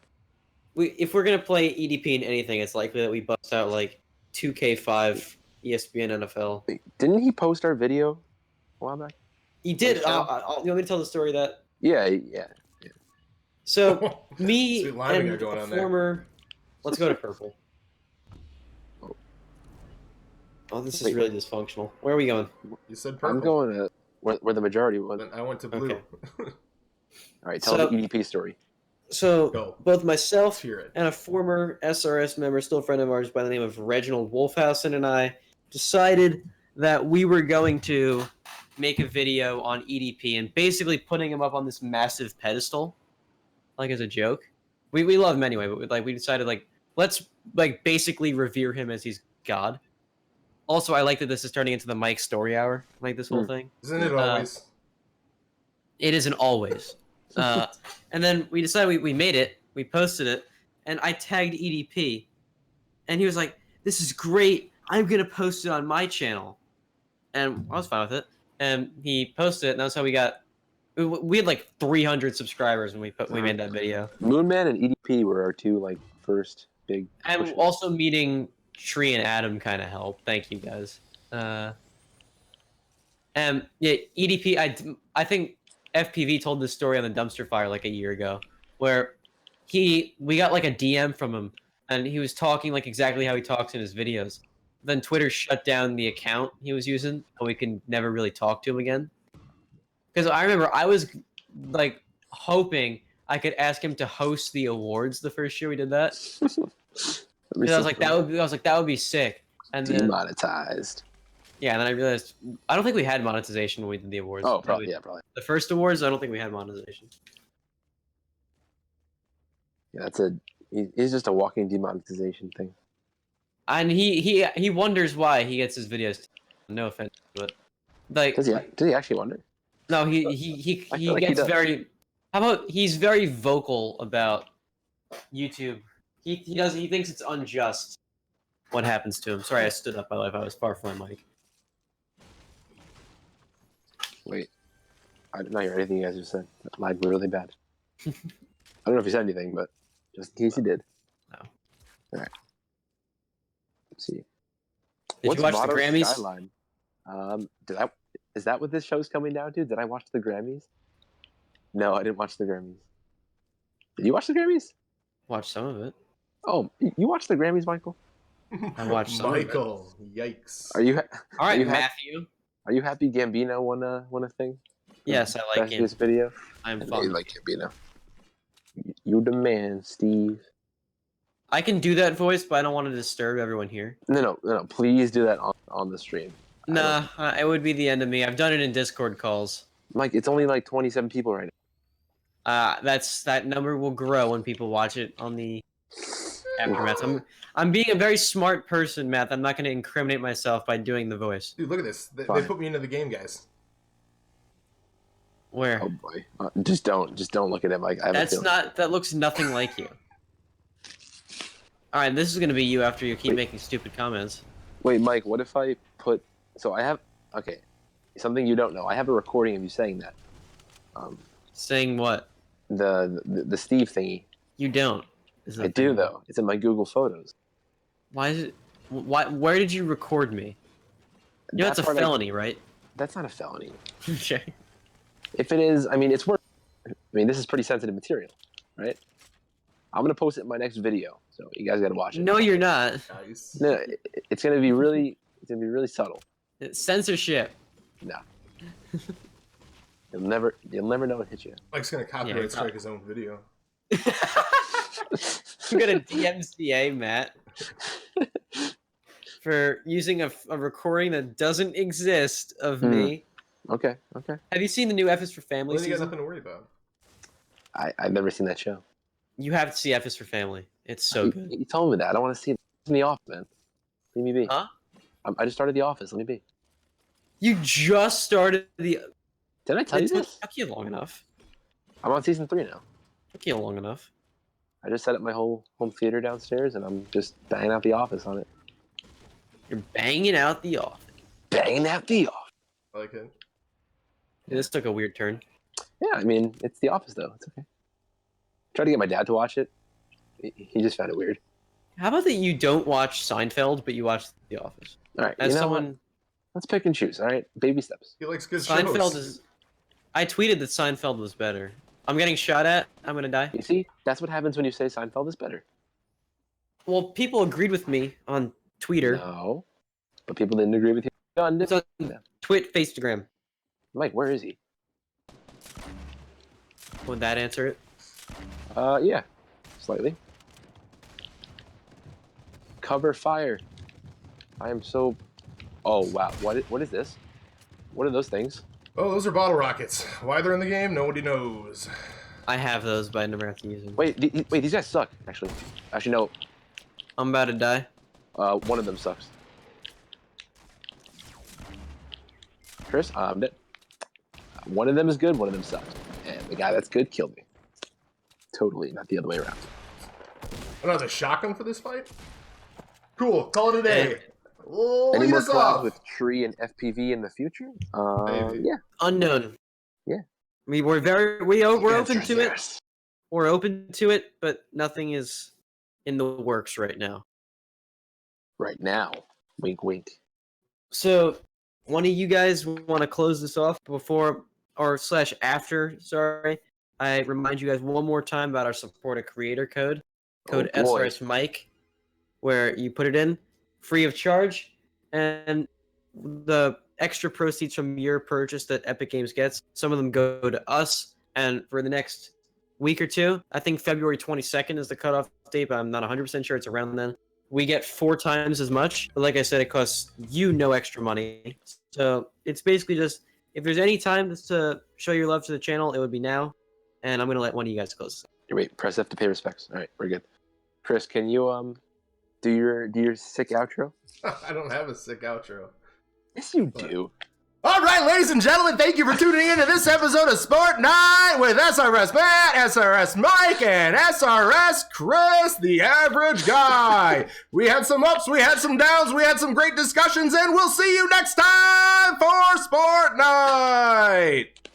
If we're going to play EDP in anything, it's likely that we bust out like 2K5 ESPN NFL. Wait, didn't he post our video a while back? He did. You want me to tell the story of that? Yeah. So, me and the former... Let's go to purple. Oh, this is really dysfunctional. Where are we going? You said purple. I'm going to where the majority was. I went to blue. Okay. All right, tell the EDP story. So, both myself and a former SRS member, still a friend of ours by the name of Reginald Wolfhausen, and I decided that we were going to make a video on EDP and basically putting him up on this massive pedestal, like as a joke. We love him anyway, but we decided let's basically revere him as he's God. Also, I like that this is turning into the Mike story hour, like this whole thing. Isn't it always? It isn't always. And then we decided we made it, we posted it, and I tagged EDP. And he was like, this is great. I'm going to post it on my channel. And I was fine with it. And he posted it, and that's how we got... We had like 300 subscribers when we made that video. Moonman and EDP were our two first big... And pushes. Also meeting Tree and Adam kind of helped. Thank you, guys. And yeah, EDP, I think FPV told this story on the dumpster fire like a year ago, where we got like a DM from him, and he was talking like exactly how he talks in his videos. Then Twitter shut down the account he was using, so we can never really talk to him again. Because I remember I was like hoping I could ask him to host the awards the first year we did that. I was like, that would be sick. And demonetized. Yeah, and then I realized I don't think we had monetization when we did the awards. Oh, probably. Yeah, probably. The first awards, I don't think we had monetization. Yeah, he's just a walking demonetization thing. And he wonders why he gets his videos. No offense, but like, Does he actually wonder? No, he like gets he very. How about he's very vocal about YouTube. He thinks it's unjust what happens to him. Sorry, I stood up. My life. I was far from my mic. Wait, I did not hear anything you guys just said. That lagged really bad. I don't know if you said anything, but just in case you did. No. All right. Let's see. Did you watch the Grammys? Skyline? Is that what this show's coming down to? Did I watch the Grammys? No, I didn't watch the Grammys. Did you watch the Grammys? Watch some of it. Oh, you watched the Grammys, Michael? I watched some Michael, of it. Yikes. Are you? All right, Matthew. Are you happy Gambino won a thing? Yes, I like him. This video. I'm fun. fun. Like Gambino. You the man, Steve. I can do that voice, but I don't want to disturb everyone here. No. Please do that on the stream. Nah, it would be the end of me. I've done it in Discord calls. Mike, it's only like 27 people right now. That number will grow when people watch it on the aftermath. I'm being a very smart person, Matt. I'm not going to incriminate myself by doing the voice. Dude, look at this. They put me into the game, guys. Where? Oh boy, just don't look at him. Like that looks nothing like you. All right, this is going to be you after you keep making stupid comments. Wait, Mike, what if I put? So I have something you don't know. I have a recording of you saying that. Saying what? The Steve thingy. You don't. I do though. It's in my Google Photos. Why is it? Where did you record me? You know, it's a felony, right? That's not a felony. Okay. If it is, I mean, it's worth. I mean, this is pretty sensitive material, right? I'm gonna post it in my next video, so you guys gotta watch it. No, you're not. Nice. No, it's gonna be really subtle. It's censorship. No. You'll never know it hit you. Mike's gonna copyright strike his own video. You got a DMCA, Matt, for using a recording that doesn't exist of me. Okay. Have you seen the new F is for Family Well, then you got season? nothing to worry about. I've never seen that show. You have to see F is for Family. It's so good. You told me that. I don't want to see it. Leave me off, man. Leave me be. Huh? I just started The Office. Let me be. You just started the... Did I tell you this? Took you long enough. I'm on season 3 now. Took you long enough. I just set up my whole home theater downstairs, and I'm just banging out The Office on it. You're banging out The Office. Banging out The Office. I like it. This took a weird turn. Yeah, I mean, it's The Office, though. It's okay. Tried to get my dad to watch it. He just found it weird. How about that you don't watch Seinfeld, but you watch The Office? All right, As someone... what? Let's pick and choose, all right? Baby steps. He likes good Seinfeld shows. is... I tweeted that Seinfeld was better. I'm getting shot at. I'm gonna die. You see? That's what happens when you say Seinfeld is better. Well, people agreed with me on Twitter. No. But people didn't agree with you. It's on Instagram. Mike, where is he? Would that answer it? Yeah. Slightly. Cover fire. I am so... Oh, wow. What is this? What are those things? Oh, those are bottle rockets. Why they're in the game, nobody knows. I have those, but I never have to use them. Wait, these guys suck, actually. Actually, no. I'm about to die. One of them sucks. Chris, I'm dead. One of them is good, one of them sucks. And the guy that's good killed me. Totally, not the other way around. Another shotgun for this fight? Cool, call it a day. Any more collabs with Tree and FPV in the future? Yeah. Unknown. Yeah. I mean, we're open to it. We're open to it, but nothing is in the works right now. Right now. Wink, wink. So, one of you guys want to close this off before or / after? Sorry, I remind you guys one more time about our support a creator code. Code SRSMike, where you put it in free of charge, and the extra proceeds from your purchase that Epic Games gets, some of them go to us. And for the next week or two, I think February 22nd is the cutoff date, but I'm not 100% sure it's around then. we get 4 times as much. But like I said, it costs you no extra money. So it's basically just, if there's any time to show your love to the channel, it would be now. And I'm going to let one of you guys close. Wait, press F to pay respects. All right, we're good. Chris, can you do your sick outro? I don't have a sick outro. Yes, you do. All right, ladies and gentlemen, thank you for tuning in to this episode of Sport Night with SRS Matt, SRS Mike, and SRS Chris, the average guy. We had some ups, we had some downs, we had some great discussions, and we'll see you next time for Sport Night.